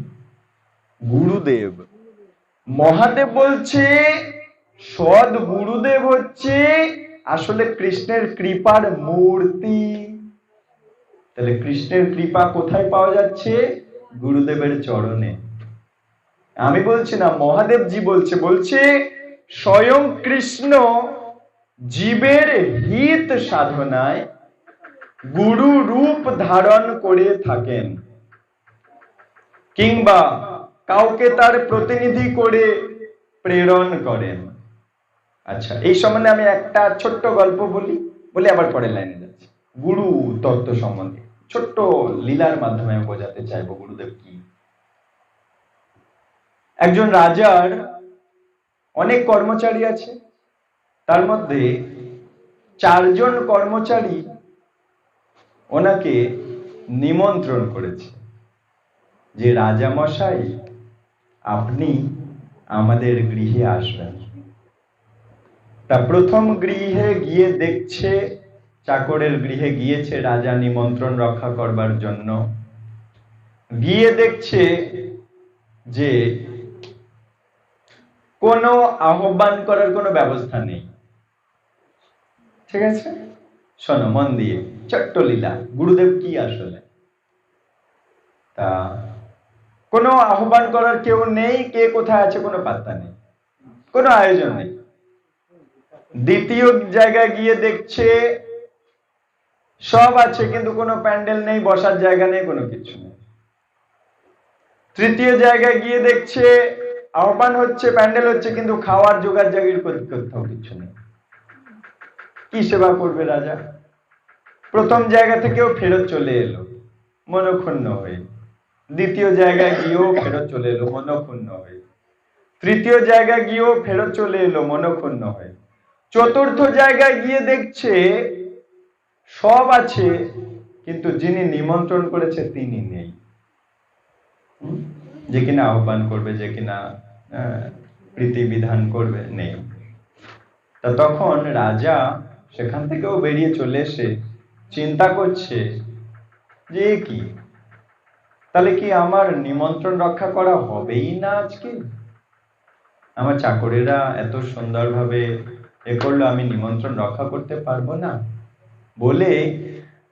গুরুদেব। মহাদেব বলছে সদ গুরুদেব হচ্ছে আসলে কৃষ্ণের কৃপার মূর্তি। তাহলে কৃষ্ণের কৃপা কোথায় পাওয়া যাচ্ছে? গুরুদেবের চরণে। আমি বলছি না, মহাদেবজি বলছে স্বয়ং কৃষ্ণ জীবের হিত সাধনায় গুরু রূপ ধারণ করে থাকেন, কিংবা কাউকে তার প্রতিনিধি করে প্রেরণ করেন। আচ্ছা, এই সম্বন্ধে আমি একটা ছোট্ট গল্প বলি আবার পরের লাইনে যাচ্ছি। গুরু তত্ত্ব সম্বন্ধে ছোট্ট লীলার মাধ্যমে আমি বোঝাতে চাইবো গুরুদেব কি। একজন রাজার অনেক কর্মচারী আছে, তার মধ্যে 4 জন কর্মচারী ওনাকে নিমন্ত্রণ করেছে যে রাজা মশাই, আপনি আমাদের গৃহে আসবেন। তা প্রথম গৃহে গিয়ে দেখছে, চাকরের গৃহে গিয়েছে রাজা নিমন্ত্রণ রক্ষা করবার জন্য। গিয়ে দেখছে যে কোনো আহ্বান করার কোনো ব্যবস্থা নেই। ঠিক আছে, শোনো মন দিয়ে, ছোট্ট লীলা, গুরুদেব কি আসলে। তা কোনো আহ্বান করার কেউ নেই, কে কোথায় আছে কোনো পাত্তা নেই, কোনো আয়োজন নেই। দ্বিতীয় জায়গায় গিয়ে দেখছে সব আছে, কিন্তু কোনো প্যান্ডেল নেই, বসার জায়গা নেই, কোনো কিছু নেই। তৃতীয় জায়গায় গিয়ে দেখছে আহ্বান হচ্ছে, প্যান্ডেল হচ্ছে, কিন্তু খাওয়ার জোগাড় জাগির কোথাও কিছু নেই। কি সেবা করবে রাজা? প্রথম জায়গা থেকেও ফেরত চলে এলো মনক্ষুণ্ণ হয়ে, দ্বিতীয় জায়গায় গিয়েও ফেরত চলে এলো মনক্ষুণ্ণ হয়ে, তৃতীয় জায়গায় গিয়েও ফেরত চলে এলো মনক্ষুণ্ণ হয়ে, চতুর্থ জায়গায় গিয়ে দেখছে সব আছে কিন্তু যিনি নিমন্ত্রণ করেছে তিনি নেই, যে কিনা আহ্বান করবে, যে কিনা প্রীতি বিধান করবে, নেই। তা তখন রাজা সেখান থেকেও বেরিয়ে চলে এসে চিন্তা করছে যে কি, তাহলে কি আমার নিমন্ত্রণ রক্ষা করা হবেই না আজকে? আমার চাকরেরা এত সুন্দরভাবে এ করলো, আমি নিমন্ত্রণ রক্ষা করতে পারবো না বলে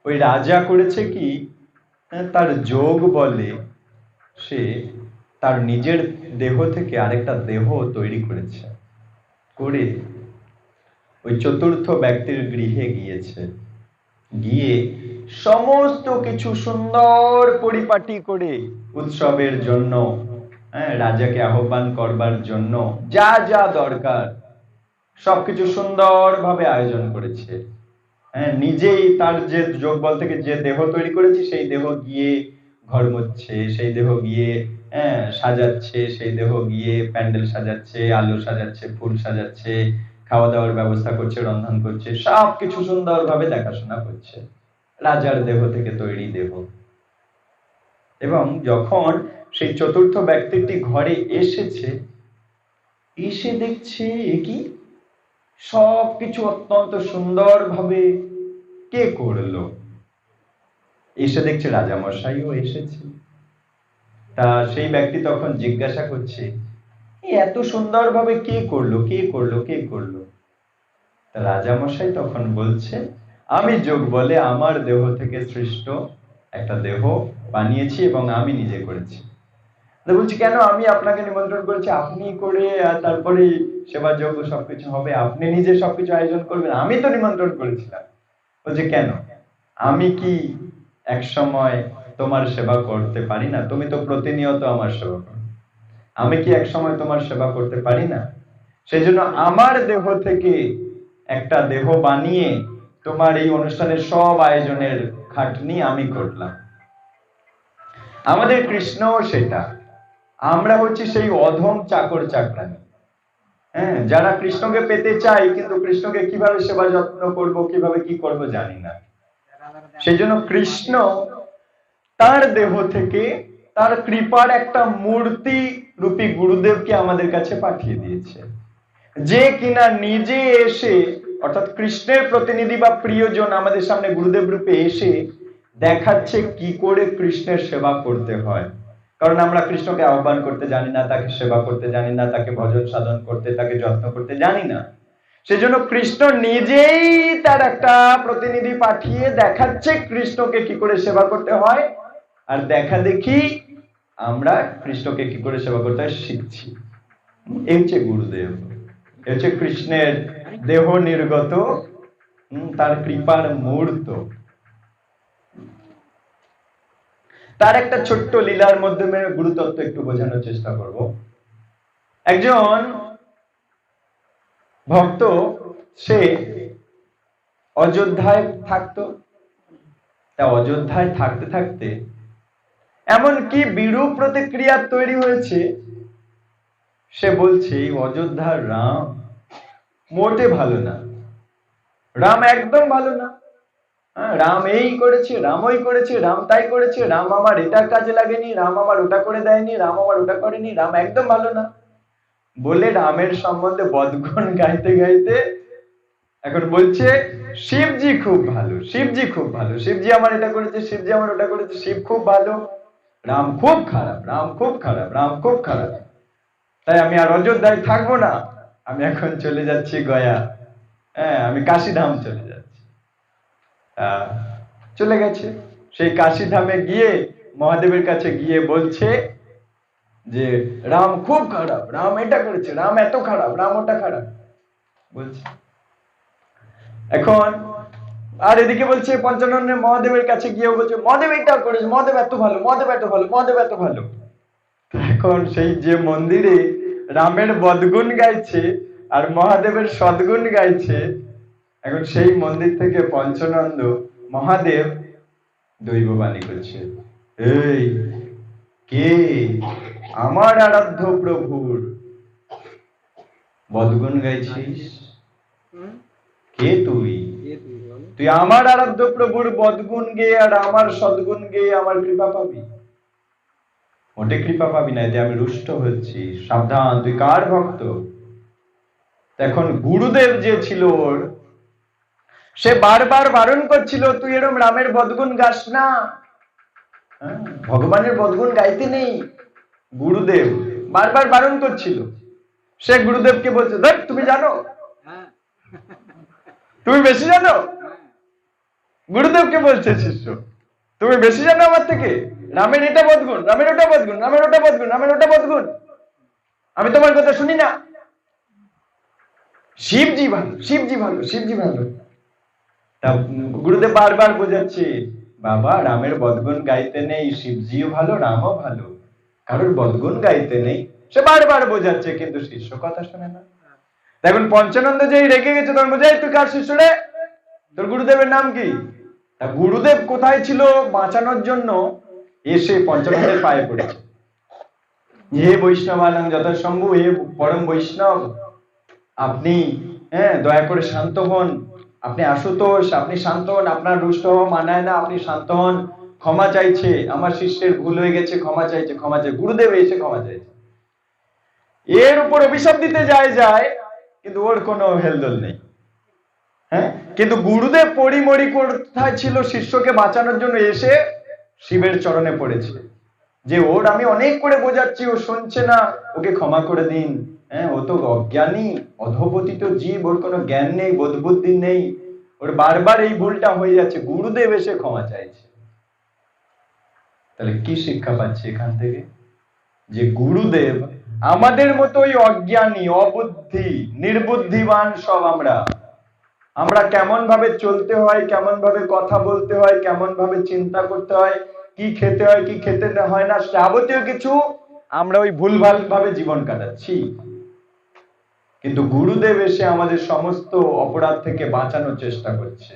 ওই রাজা করেছে কি, তার যোগ বলে সে তার নিজের দেহ থেকে আরেকটা দেহ তৈরি করেছে, করে ওই চতুর্থ ব্যক্তির গৃহে গিয়েছে, গিয়ে সমস্ত কিছু সুন্দর পরিপাটি করে উৎসবের জন্য, রাজাকে আহ্বান করবার জন্য যা যা দরকার সবকিছু সুন্দরভাবে আয়োজন করেছে। নিজেই তার যে যোগবল থেকে যে দেহ তৈরি করেছে সেই দেহ গিয়ে ঘর মুছছে, সেই দেহ গিয়ে সাজাচ্ছে, সেই দেহ গিয়ে প্যান্ডেল সাজাচ্ছে, আলো সাজাচ্ছে, ফুল সাজাচ্ছে, খাওয়া দাওয়ার ব্যবস্থা করছে, রন্ধন করছে, সবকিছু সুন্দরভাবে দেখাশোনা করছে, রাজার দেহ থেকে তৈরি দেহ। এবং যখন সেই চতুর্থ ব্যক্তিটি ঘরে এসেছে, এসে দেখছে কি সবকিছু অত্যন্ত সুন্দরভাবে কে করলো, এসে দেখছে রাজামশাইও এসেছে। তা সেই ব্যক্তি তখন জিজ্ঞাসা করছে, এত সুন্দরভাবে কে করলো, কে করলো, কে করলো? তা রাজামশাই তখন বলছে, আমি যোগ বলে আমার দেহ থেকে সৃষ্ট একটা দেহ বানিয়েছি এবং আমি নিজে করেছি। বলছি কেন, আমি আপনাকে নিমন্ত্রণ করেছি, আপনি করে তারপরে সেবা যজ্ঞ সবকিছু হবে, আপনি নিজে সবকিছু আয়োজন করবেন, আমি তো নিমন্ত্রণ করেছিলাম। বলছে কেন, আমি কি এক সময় তোমার সেবা করতে পারি না? তুমি তো প্রতিনিয়ত আমার সেবা করো, আমি কি এক সময় তোমার সেবা করতে পারি না? সেই জন্য আমার দেহ থেকে একটা দেহ বানিয়ে তোমার এই অনুষ্ঠানের সব আয়োজনের খাটনি আমি করলাম। আমাদের কৃষ্ণও সেটা, আমরা হচ্ছি সেই অধম চাকর চাকরানি, যারা কৃষ্ণকে পেতে চাই কিন্তু কৃষ্ণকে কিভাবে সেবা যত্ন করব, কিভাবে কি করব জানি না। সেই জন্য কৃষ্ণ তার দেহ থেকে তার কৃপার একটা মূর্তি রূপী গুরুদেবকে আমাদের কাছে পাঠিয়ে দিয়েছে, যে কিনা নিজে এসে, অর্থাৎ কৃষ্ণের প্রতিনিধি বা প্রিয়জন আমাদের সামনে গুরুদেব রূপে এসে দেখাচ্ছে কি করে কৃষ্ণের সেবা করতে হয়। কারণ আমরা কৃষ্ণকে আহ্বান করতে জানি না, তাকে সেবা করতে জানি না, তাকে ভজন সাধন করতে, তাকে যত্ন করতে জানি না। সেজন্য কৃষ্ণ নিজেই তার একটা প্রতিনিধি পাঠিয়ে দেখাচ্ছে কৃষ্ণকে কি করে সেবা করতে হয়, আর দেখা দেখি আমরা কৃষ্ণকে কি করে সেবা করতে হয় শিখছি। এই হচ্ছে গুরুদেব, এই হচ্ছে কৃষ্ণের দেহ নির্গত তার কৃপার মূর্ত। তার একটা ছোট্ট লীলার মাধ্যমে গুরুতত্ত্ব একটু বোঝানোর চেষ্টা করব। একজন ভক্ত, সে অযোধ্যায় থাকতো। তা অযোধ্যায় থাকতে থাকতে এমন কি বিরূপ প্রতিক্রিয়া তৈরি হয়েছে, সে বলছে অযোধ্যার রাম মোটে ভালো না, রাম একদম ভালো না, রাম এই করেছে, রাম ওই করেছে, রাম তাই করেছে, রাম আমার এটা কাজে লাগেনি, রাম আমার ওটা করে দেয়নি, রাম আমার ওটা করেনি, রাম একদম ভালো না বলে রামের সম্বন্ধে বদগুণ গাইতে গাইতে এখন বলছে শিবজি খুব ভালো, শিবজি খুব ভালো, শিবজি আমার এটা করেছে, শিবজি আমার ওটা করেছে, শিব খুব ভালো, রাম খুব খারাপ, রাম খুব খারাপ, রাম খুব খারাপ। তাই আমি আর অযোধ্যায় থাকবো না, আমি এখন চলে যাচ্ছি গয়া, আমি কাশীধাম চলে যাচ্ছি। চলে গেছে, সেই কাশীধামে গিয়ে মহাদেবের কাছে গিয়ে বলছে যে রাম খুব খারাপ, রাম এটা করেছে, রাম এত খারাপ, রাম ওটা খারাপ বলছে। এখন আর এদিকে বলছে পঞ্চাননে মহাদেবের কাছে গিয়ে বলছে মহাদেব এটা করেছে, মহাদেব এত ভালো, মহাদেব এত ভালো, মহাদেব এত ভালো। এখন সেই যে মন্দিরে রামের বদগুণ গাইছে আর মহাদেবের সদ্গুণ গাইছে, এখন সেই মন্দির থেকে পঞ্চনন্দ মহাদেব দৈববাণী করছে, এই কে আমার আরাধ্য প্রভুর বদগুণ গাইছিস? কে তুই? তুই আমার আরাধ্য প্রভুর বদগুণ গেয়ে আর আমার সদ্গুণ গেয়ে আমার কৃপা পাবি? মোটে কৃপা পাবি না, এতে আমি রুষ্ট হচ্ছি, সাবধান, তুই কার ভক্ত? এখন গুরুদেব যে ছিল ওর, সে বারবার বারণ করছিল, তুই এরম রামের বদগুণ গাস না, ভগবানের বদগুণ গাইতে নেই। গুরুদেব বারবার বারণ করছিল। সে গুরুদেবকে বলছে, দেখ তুমি জানো, তুমি বেশি জানো। গুরুদেবকে বলছে শিষ্য, তুমি বেশি জানো আমার থেকে, রামের এটা বদগুণ, রামের ওটা বদগুণ, রামের ওটা বদগুণ, রামের ওটা বদগুণ, আমি তোমার কথা শুনি না। শিবজি ভালো, শিবজি ভালো, শিবজি ভালো। তা গুরুদেব বারবার বোঝাচ্ছে, বাবা রামের বদগুণ গাইতে নেই, শিবজিও ভালো, রামও ভালো, কারোর বদগুণ গাইতে নেই। সে বারবার বোঝাচ্ছে, কিন্তু শিষ্য কথা শোনে না। এখন পঞ্চানন্দ যেই রেগে গেছে, তখন বোঝাই, তুই কার শিষ্য রে? তোর গুরুদেবের নাম কি? তা গুরুদেব কোথায় ছিল বাঁচানোর জন্য? এসে পঞ্চানন্দের পায়ে পড়েছে, হে বৈষ্ণবানাং যথাসম্ভু, হে পরম বৈষ্ণব, আপনি দয়া করে শান্ত হন, আপনি আশুতোষ, আপনি শান্ত হন, আপনার রুষ্ট হওয়া মানায় না, আপনি শান্ত হন, ক্ষমা চাইছে, আমার শিষ্যের ভুল হয়ে গেছে, ক্ষমা চাইছে, ক্ষমা চাই। গুরুদেব এসে ক্ষমা চাইছে, এর উপর অভিশাপ দিতে যায়, কিন্তু ওর কোনো হেলদোল নেই। কিন্তু গুরুদেব পরিমরি কোথায় ছিল শিষ্যকে বাঁচানোর জন্য, এসে শিবের চরণে পড়েছে, যে ওর আমি অনেক করে বোঝাচ্ছি, ও শুনছে না, ওকে ক্ষমা করে দিন। ও তো অজ্ঞানী অধপতিত জীব, ওর কোনো জ্ঞান নেই, বোধ বুদ্ধি নেই, ওর বারবার এই ভুলটা হয়ে যাচ্ছে। গুরুদেব এসে ক্ষমা চাইছে। তাহলে কি শিক্ষা পাচ্ছি এখান থেকে? যে গুরুদেব আমাদের মতোই অজ্ঞানী, অবুদ্ধি, নির্বুদ্ধিমান সব আমরা কেমন ভাবে চলতে হয়, কেমন ভাবে কথা বলতে হয়, কেমন ভাবে চিন্তা করতে হয়, কি খেতে হয়, কি খেতে হয় না, যাবতীয় কিছু আমরা ওই ভুলভাল ভাবে জীবন কাটাচ্ছি। কিন্তু গুরুদেব এসে আমাদের সমস্ত অপরাধ থেকে বাঁচানোর চেষ্টা করছে,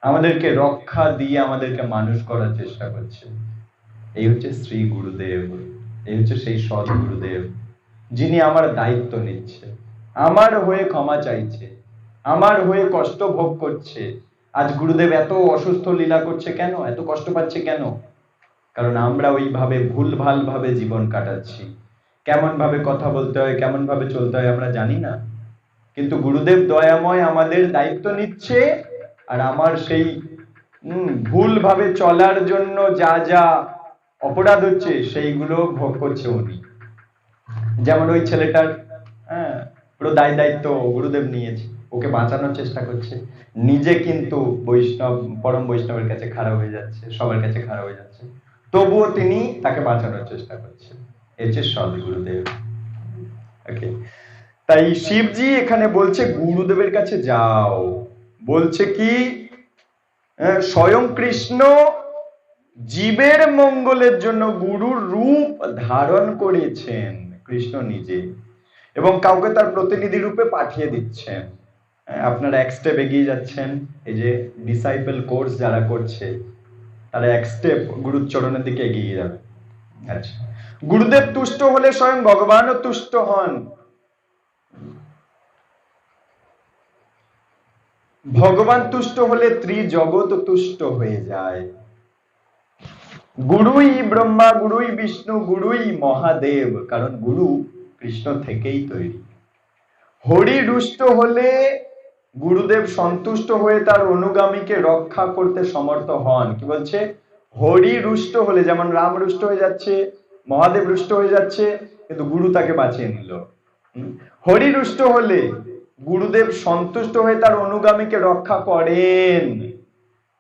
আমাদেরকে রক্ষা দিয়ে আমাদেরকে মানুষ করার চেষ্টা করছে। এই হচ্ছে শ্রী গুরুদেব, এই হচ্ছে সেই সৎ গুরুদেব, যিনি আমার দায়িত্ব নিচ্ছে, আমার হয়ে ক্ষমা চাইছে, আমার হয়ে কষ্ট ভোগ করছে। আজ গুরুদেব এত অসুস্থ লীলা করছে কেন, এত কষ্ট পাচ্ছে কেন? কারণ আমরা ওইভাবে ভুলভাল ভাবে জীবন কাটাচ্ছি, কেমন ভাবে কথা বলতে হয়, কেমন ভাবে চলতে হয় আমরা জানি না। কিন্তু গুরুদেব দয়াময় আমাদের দায়িত্ব নিচ্ছে, আর আমার সেই ভুল ভাবে চলার জন্য যা যা অপরাধ হচ্ছে সেইগুলো ভোগ করছে উনি। যেমন ওই ছেলেটার পুরো দায়িত্ব গুরুদেব নিয়েছে, ওকে বাঁচানোর চেষ্টা করছে, নিজে কিন্তু বৈষ্ণব, পরম বৈষ্ণবের কাছে খারাপ হয়ে যাচ্ছে, সবার কাছে খারাপ হয়ে যাচ্ছে, তবুও তিনি তাকে বাঁচানোর চেষ্টা করছেন। এই হচ্ছে সৎ গুরুদেব। ওকে, তাই শিবজি এখানে বলছে গুরুদেবের কাছে যাও। বলছে কি, স্বয়ং কৃষ্ণ জীবের মঙ্গলের জন্য গুরুর রূপ ধারণ করেছেন কৃষ্ণ নিজে, এবং কাউকে তার প্রতিনিধি রূপে পাঠিয়ে দিচ্ছেন। আপনারা এক স্টেপ এগিয়ে যাচ্ছেন, এই যে ডিসাইপল কোর্স যারা করছে তারা এক স্টেপ গুরুর চরণের দিকে এগিয়ে যাবে। আচ্ছা, গুরুদেব তুষ্ট হলে স্বয়ং ভগবানও তুষ্ট হন। ভগবান তুষ্ট হলে ত্রিজগৎ তুষ্ট হয়ে যায়। গুরুই ব্রহ্মা, গুরুই বিষ্ণু, গুরুই মহাদেব, কারণ গুরু কৃষ্ণ থেকেই তৈরি। হরি রুষ্ট হলে গুরুদেব সন্তুষ্ট হয়ে তার অনুগামীকে রক্ষা করতে সমর্থ হন। কি বলছে? হরি রুষ্ট হলে, যেমন রাম রুষ্ট হয়ে যাচ্ছে, মহাদেব রুষ্ট হয়ে যাচ্ছে, কিন্তু গুরু তাকে বাঁচিয়ে নিল। হরি রুষ্ট হলে গুরুদেব সন্তুষ্ট হয়ে তার অনুগামীকে রক্ষা করেন,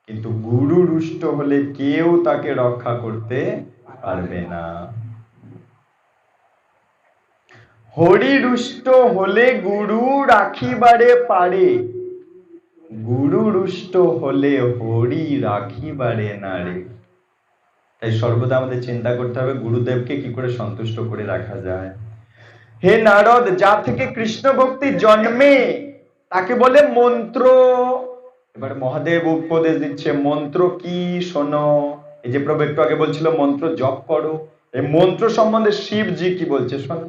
কিন্তু গুরু রুষ্ট হলে কেউ তাকে রক্ষা করতে পারবে না। হরি রুষ্ট হলে গুরু রাখিবারে পারে, গুরু রুষ্ট হলে হরি রাখিবারে না রে। তাই সর্বদা আমাদের চিন্তা করতে হবে গুরুদেবকে কি করে সন্তুষ্ট করে রাখা যায়। হে নারদ, যা থেকে কৃষ্ণ ভক্তি জন্মে তাকে বলে মন্ত্র। এবার মহাদেব উপদেশ দিচ্ছে, মন্ত্র কি শোনো। এই যে প্রভু একটু আগে বলছিল মন্ত্র জপ করো, এই মন্ত্র সম্বন্ধে শিবজি কি বলছে শোনো।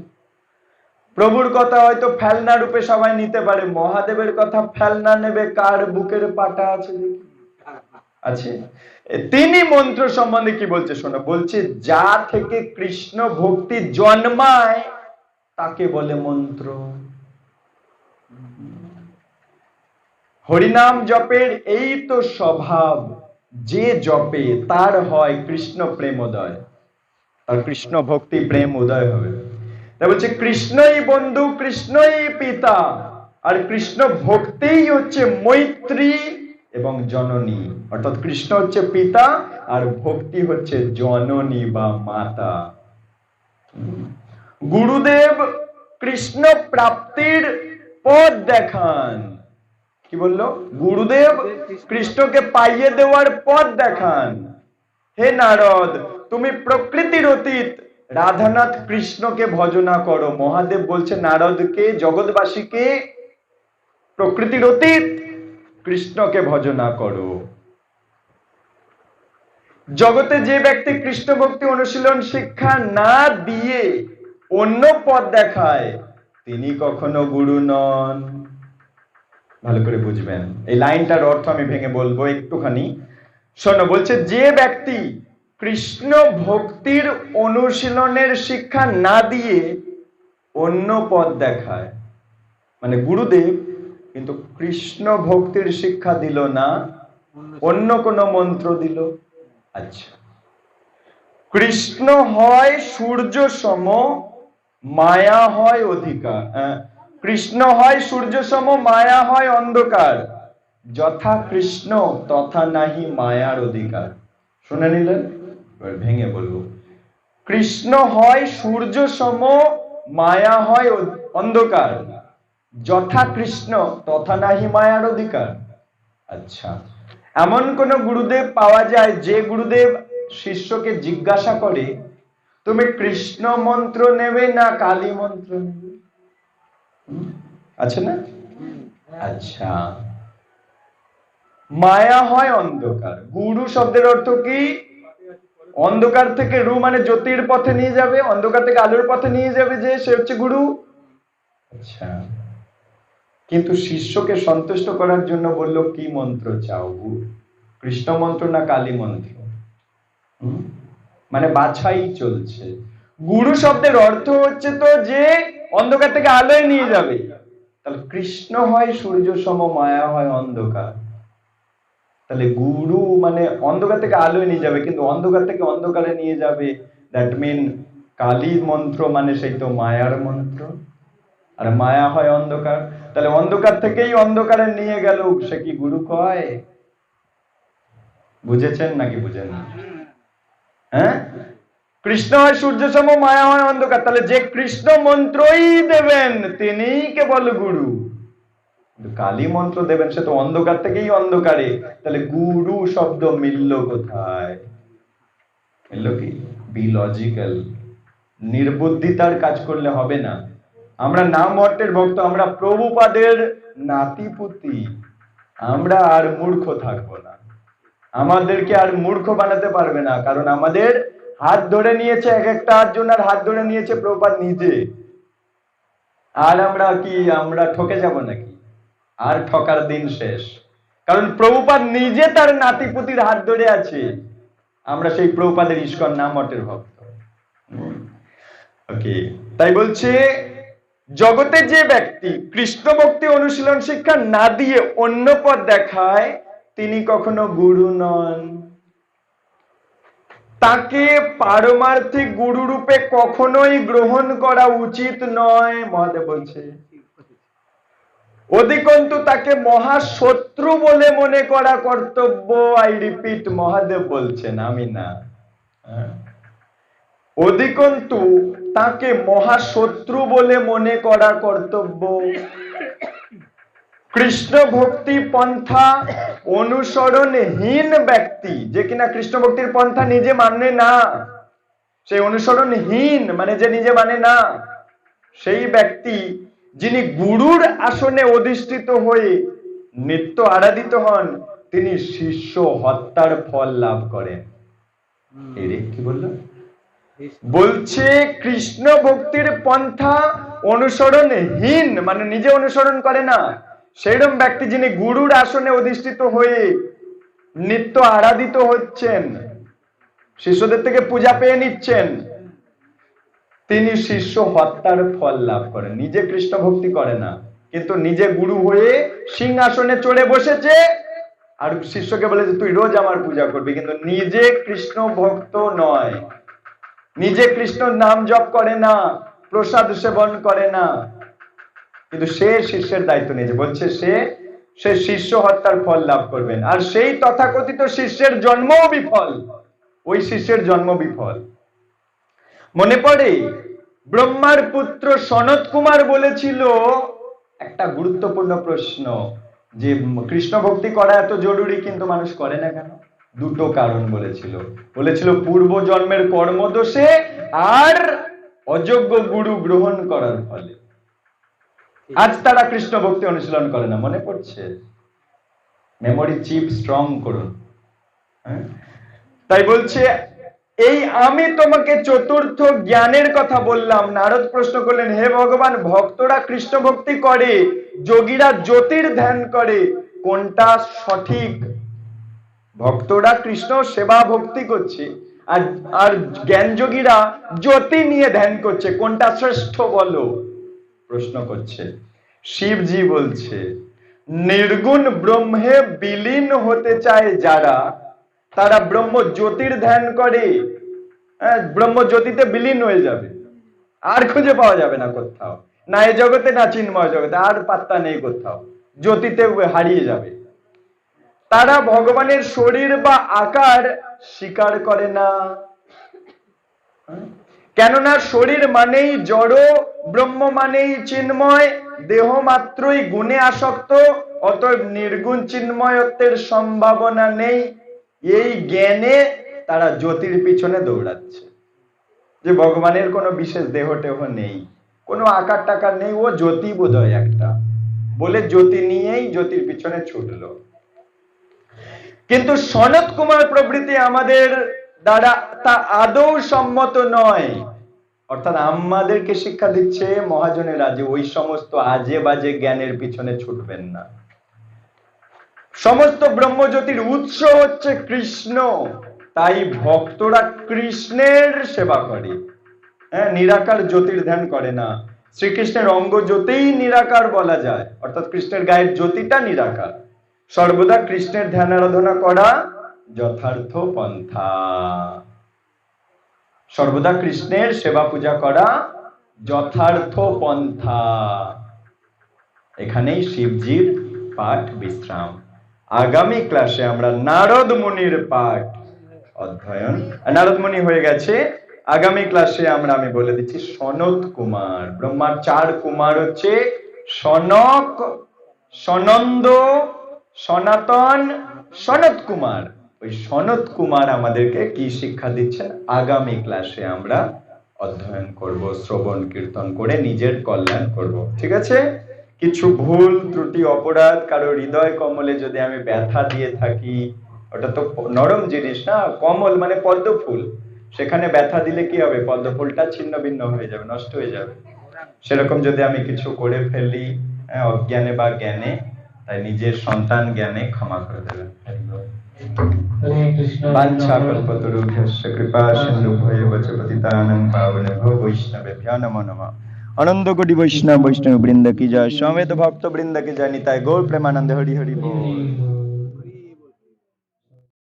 প্রভুর কথা হয়তো ফেলনা রূপে সবাই নিতে পারে, মহাদেবের কথা ফেলনা নেবে কার বুকের পাটা আছে আছে। তিনি মন্ত্র সম্বন্ধে কি বলছে শোনো, বলছে যা থেকে কৃষ্ণ ভক্তি জন্মায় তাকে বলে মন্ত্র। হরিনাম জপের এই তো স্বভাব, যে জপে তার হয় কৃষ্ণ প্রেমোদয়, আর কৃষ্ণ ভক্তি প্রেম উদয় হবে। তাই বলছে কৃষ্ণই বন্ধু, কৃষ্ণই পিতা, আর কৃষ্ণ ভক্তিই হচ্ছে মৈত্রী এবং জননী। অর্থাৎ কৃষ্ণ হচ্ছে পিতা আর ভক্তি হচ্ছে জননী বা মাতা। গুরুদেব কৃষ্ণ প্রাপ্তির পথ দেখান। কি বললো? গুরুদেব কৃষ্ণকে পাইয়ে দেওয়ার পথ দেখান। হে নারদ, তুমি প্রকৃতির অতীত রাধানাথ কৃষ্ণকে ভজনা করো। মহাদেব বলছে নারদকে, জগৎবাসীকে, প্রকৃতির অতীত কৃষ্ণকে ভজনা করো। জগতে যে ব্যক্তি কৃষ্ণ ভক্তি অনুশীলন শিক্ষা না দিয়ে অন্য পথ দেখায় তিনি কখনো গুরু নন। ভালো করে বুঝবেন, এই লাইনটার অর্থ আমি ভেঙে বলবো একটুখানি শোনো। বলছে যে ব্যক্তি কৃষ্ণ ভক্তির অনুশীলনের শিক্ষা না দিয়ে অন্য পথ দেখায়, মানে গুরুদেব কিন্তু কৃষ্ণ ভক্তির শিক্ষা দিল না, অন্য কোন মন্ত্র দিল। আচ্ছা, কৃষ্ণ হয় সূর্য সম, মায়া হয় অধিকার। কৃষ্ণ হয় সূর্য সম, মায়া হয় অন্ধকার, যথা কৃষ্ণ তথা নাহি মায়ার অধিকার। শুনে নিলেন? ভেঙে বলবো, কৃষ্ণ হয় সূর্য সম, মায়া হয় অন্ধকার, যথা কৃষ্ণ তথা নাহি মায়ার অধিকার। আচ্ছা, এমন কোন গুরুদেব পাওয়া যায় যে গুরুদেব শিষ্যকে জিজ্ঞাসা করে তুমি কৃষ্ণ মন্ত্র নেবে না কালী মন্ত্র নেবে? আছে না? আচ্ছা, মায়া হয় অন্ধকার। গুরু শব্দের অর্থ কি? অন্ধকার থেকে রু মানে জ্যোতির পথে নিয়ে যাবে, অন্ধকার থেকে আলোর পথে নিয়ে যাবে, যে সে হচ্ছে গুরু। আচ্ছা, কিন্তু শিষ্যকে সন্তুষ্ট করার জন্য বলল কি মন্ত্র চাও, কৃষ্ণ মন্ত্র না কালী মন্ত্র? মানে বাছাই চলছে। গুরু শব্দের অর্থ হচ্ছে তো যে অন্ধকার থেকে আলোয় নিয়ে যাবে। তাহলে কৃষ্ণ হয় সূর্য সম, মায়া হয় অন্ধকার। তাহলে গুরু মানে অন্ধকার থেকে আলোয় নিয়ে যাবে, কিন্তু অন্ধকার থেকে অন্ধকারে নিয়ে যাবে, দ্যাট মিন কালী মন্ত্র মানে সেই তো মায়ার মন্ত্র, আর মায়া হয় অন্ধকার। তাহলে অন্ধকার থেকেই অন্ধকারে নিয়ে গেল, সে কি গুরু কয়? বুঝেছেন নাকি বুঝেন না? হ্যাঁ, কৃষ্ণ হয় সূর্য সম, মায়া হয় অন্ধকার। তাহলে যে কৃষ্ণ মন্ত্রই দেবেন তিনি কেবল গুরু, কালী মন্ত্র দেবেন সে তো অন্ধকার থেকেই অন্ধকারে। তাহলে গুরু শব্দ মিলল কোথায়? মিলল কি? B logical. নির্বুদ্ধিতার কাজ করলে হবে না। আমরা নাম অর্থের ভক্ত, আমরা প্রভুপাদের নাতিপুতি, আমরা আর মূর্খ থাকবো না। আমাদেরকে আর মূর্খ বানাতে পারবে না, কারণ আমাদের হাত ধরে নিয়েছে, এক একটা আটজনের হাত ধরে নিয়েছে প্রভুপাদ নিজে। আর আমরা কি আমরা ঠকে যাব নাকি? আর ঠকার দিন শেষ, কারণ প্রভুপাদ নিজে তার নাতিপুতির হাত ধরে আছে। আমরা সেই প্রভুপাদের ইস্কন নাম মঠের ভক্ত। ওকে, তাই বলছে জগতে যে ব্যক্তি কৃষ্ণ ভক্তি অনুশীলন শিক্ষা না দিয়ে অন্য পথ দেখায় তিনি কখনো গুরু নন। তাকে পারমার্থিক গুরু রূপে কখনোই গ্রহণ করা উচিত নয়, মহাদেব বলছে। অধিকন্তু তাকে মহাশত্রু বলে মনে করা কর্তব্য। আই রিপিট, মহাদেব বলছেন, আমি না। অধিকন্তু তাকে মহাশত্রু বলে মনে করা কর্তব্য। কৃষ্ণ ভক্তি পন্থা অনুসরণহীন ব্যক্তি, যে কিনা কৃষ্ণ ভক্তির পন্থা নিজে মানে না, সেই অনুসরণহীন মানে যে নিজে মানে না, সেই ব্যক্তি যিনি গুরুর আসনে অধিষ্ঠিত হয়ে নিত্য আরাধিত হন, তিনি শিষ্য হত্যার ফল লাভ করেন। এরে কি বললো? বলছে কৃষ্ণ ভক্তির পন্থা অনুসরণহীন, মানে নিজে অনুসরণ করে না, সেইরকম ব্যক্তি যিনি গুরুর আসনে অধিষ্ঠিত হয়ে নিত্য আরাধিত হচ্ছেন, শিষ্যদের থেকে পূজা পেয়ে নিচ্ছেন, তিনি শিষ্য হত্যার ফল লাভ করেন। নিজে কৃষ্ণ ভক্তি করে না, কিন্তু নিজে গুরু হয়ে সিংহাসনে চড়ে বসেছে, আর শিষ্যকে বলে যে তুই রোজ আমার পূজা করবি, কিন্তু নিজে কৃষ্ণ ভক্ত নয়, নিজে কৃষ্ণ নাম জপ করে না, প্রসাদ সেবন করে না, কিন্তু সে শিষ্যের দায়িত্ব নিয়েছে, বলছে সে শিষ্য হত্যার ফল লাভ করবেন। আর সেই তথাকথিত শিষ্যের জন্মও বিফল, ওই শিষ্যের জন্ম বিফল। মনে পড়ে ব্রহ্মার পুত্র সনত কুমার বলেছিল একটা গুরুত্বপূর্ণ প্রশ্ন, যে কৃষ্ণ ভক্তি করা এত জরুরি কিন্তু মানুষ করে না কেন? দুটো কারণ বলেছিল পূর্ব জন্মের কর্মদোষে আর অযোগ্য গুরু গ্রহণ করার ফলে। আজ তারা কৃষ্ণ ভক্তি অনুশীলন করে না, মনে পড়ছে? মেমোরি চিপ স্ট্রং করুন। তাই বলছে এই আমি তোমাকে চতুর্থ জ্ঞানের কথা বললাম। নারদ প্রশ্ন করলেন, হে ভগবান, ভক্তরা কৃষ্ণ ভক্তি করে, যোগীরা জ্যোতির ধ্যান করে, কোনটা সঠিক? ভক্তরা কৃষ্ণ সেবা ভক্তি করছে, আর জ্ঞান যোগীরা জ্যোতি নিয়ে ধ্যান করছে, কোনটা শ্রেষ্ঠ বলো? প্রশ্ন করছে। শিবজি বলছে, নির্গুণ ব্রহ্মে বিলীন হতে চায় যারা, তারা ব্রহ্ম জ্যোতির ধ্যান করে, ব্রহ্ম জ্যোতিতে বিলীন হয়ে যাবে, আর খুঁজে পাওয়া যাবে না কোথাও, না এ জগতে না চিন্ময় জগতে, আর পাত্তা নেই কোথাও, জ্যোতিতে হারিয়ে যাবে। তারা ভগবানের শরীর বা আকার স্বীকার করে না, কেননা শরীর মানেই জড়, ব্রহ্ম মানেই চিন্ময়, দেহ মাত্রই গুণে আসক্ত, অতএব নির্গুণ চিন্ময়ত্বের সম্ভাবনা নেই। এই জ্ঞানে তারা জ্যোতির পিছনে দৌড়াচ্ছে, যে ভগবানের কোনো বিশেষ দেহ টেহ নেই, কোনো আকার টাকার নেই, ও জ্যোতি বোধহয় একটা, বলে জ্যোতি নিয়েই জ্যোতির পিছনে ছুটলো। কিন্তু সনত কুমার প্রভৃতি আমাদের দ্বারা তা আদৌ সম্মত নয়। অর্থাৎ আমাদেরকে শিক্ষা দিচ্ছে মহাজনেরা যে ওই সমস্ত আজে বাজে জ্ঞানের পিছনে ছুটবেন না। সমস্ত ব্রহ্মজ্যোতির উৎস হচ্ছে কৃষ্ণ, তাই ভক্তরা কৃষ্ণের সেবা করে, নিরাকার জ্যোতির ধ্যান করে না। শ্রীকৃষ্ণের অঙ্গ জ্যোতিই নিরাকার বলা যায়, অর্থাৎ কৃষ্ণের গায়ের জ্যোতিটা নিরাকার। সর্বদা কৃষ্ণের ধ্যান আরাধনা করা যথার্থ পন্থা, সর্বদা কৃষ্ণের সেবা পূজা করা যথার্থ পন্থা। এখানেই শিবজির পাঠ বিশ্রাম। আগামী ক্লাসে আমরা নারদ মুনির পাঠ অধ্যয়ন, নারদ মুনি হয়ে গেছে, আগামী ক্লাসে আমি বলে দিচ্ছি সনত কুমার। ব্রহ্মার 4 কুমার হচ্ছে সনক, সনন্দ, সনাতন, সনত কুমার। ওই সনত কুমার আমাদেরকে কি শিক্ষা দিচ্ছেন আগামী ক্লাসে আমরা অধ্যয়ন করব, শ্রবণ কীর্তন করে নিজের কল্যাণ করব। ঠিক আছে? কিছু ভুল ত্রুটি অপরাধ কারো হৃদয় কমলে যদি আমি ব্যথা দিয়ে থাকি, ওটা তো নরম জিনিস না, কমল মানে পদ্ম ফুল, সেখানে ব্যথা দিলে কি হবে? পদ্ম ফুলটা ছিন্ন ভিন্ন হয়ে যাবে, নষ্ট হয়ে যাবে। সেরকম যদি আমি কিছু করে ফেলি অজ্ঞানে বা জ্ঞানে, তাই নিজের সন্তান জ্ঞানে ক্ষমা করে দেবেন। বাঞ্ছা কল্পতরুভ্যশ্চ কৃপা সিন্ধুভ্যেব চ পতিতানাং পাবনেভ্যো বৈষ্ণবেভ্যো নমো নমঃ। আনন্দ কোটি বৈষ্ণব বৈষ্ণব বৃন্দ কি জয়, সমবেত ভক্ত বৃন্দ কি জয়, নিতাই গৌর প্রেমানন্দ হরি হরি বল।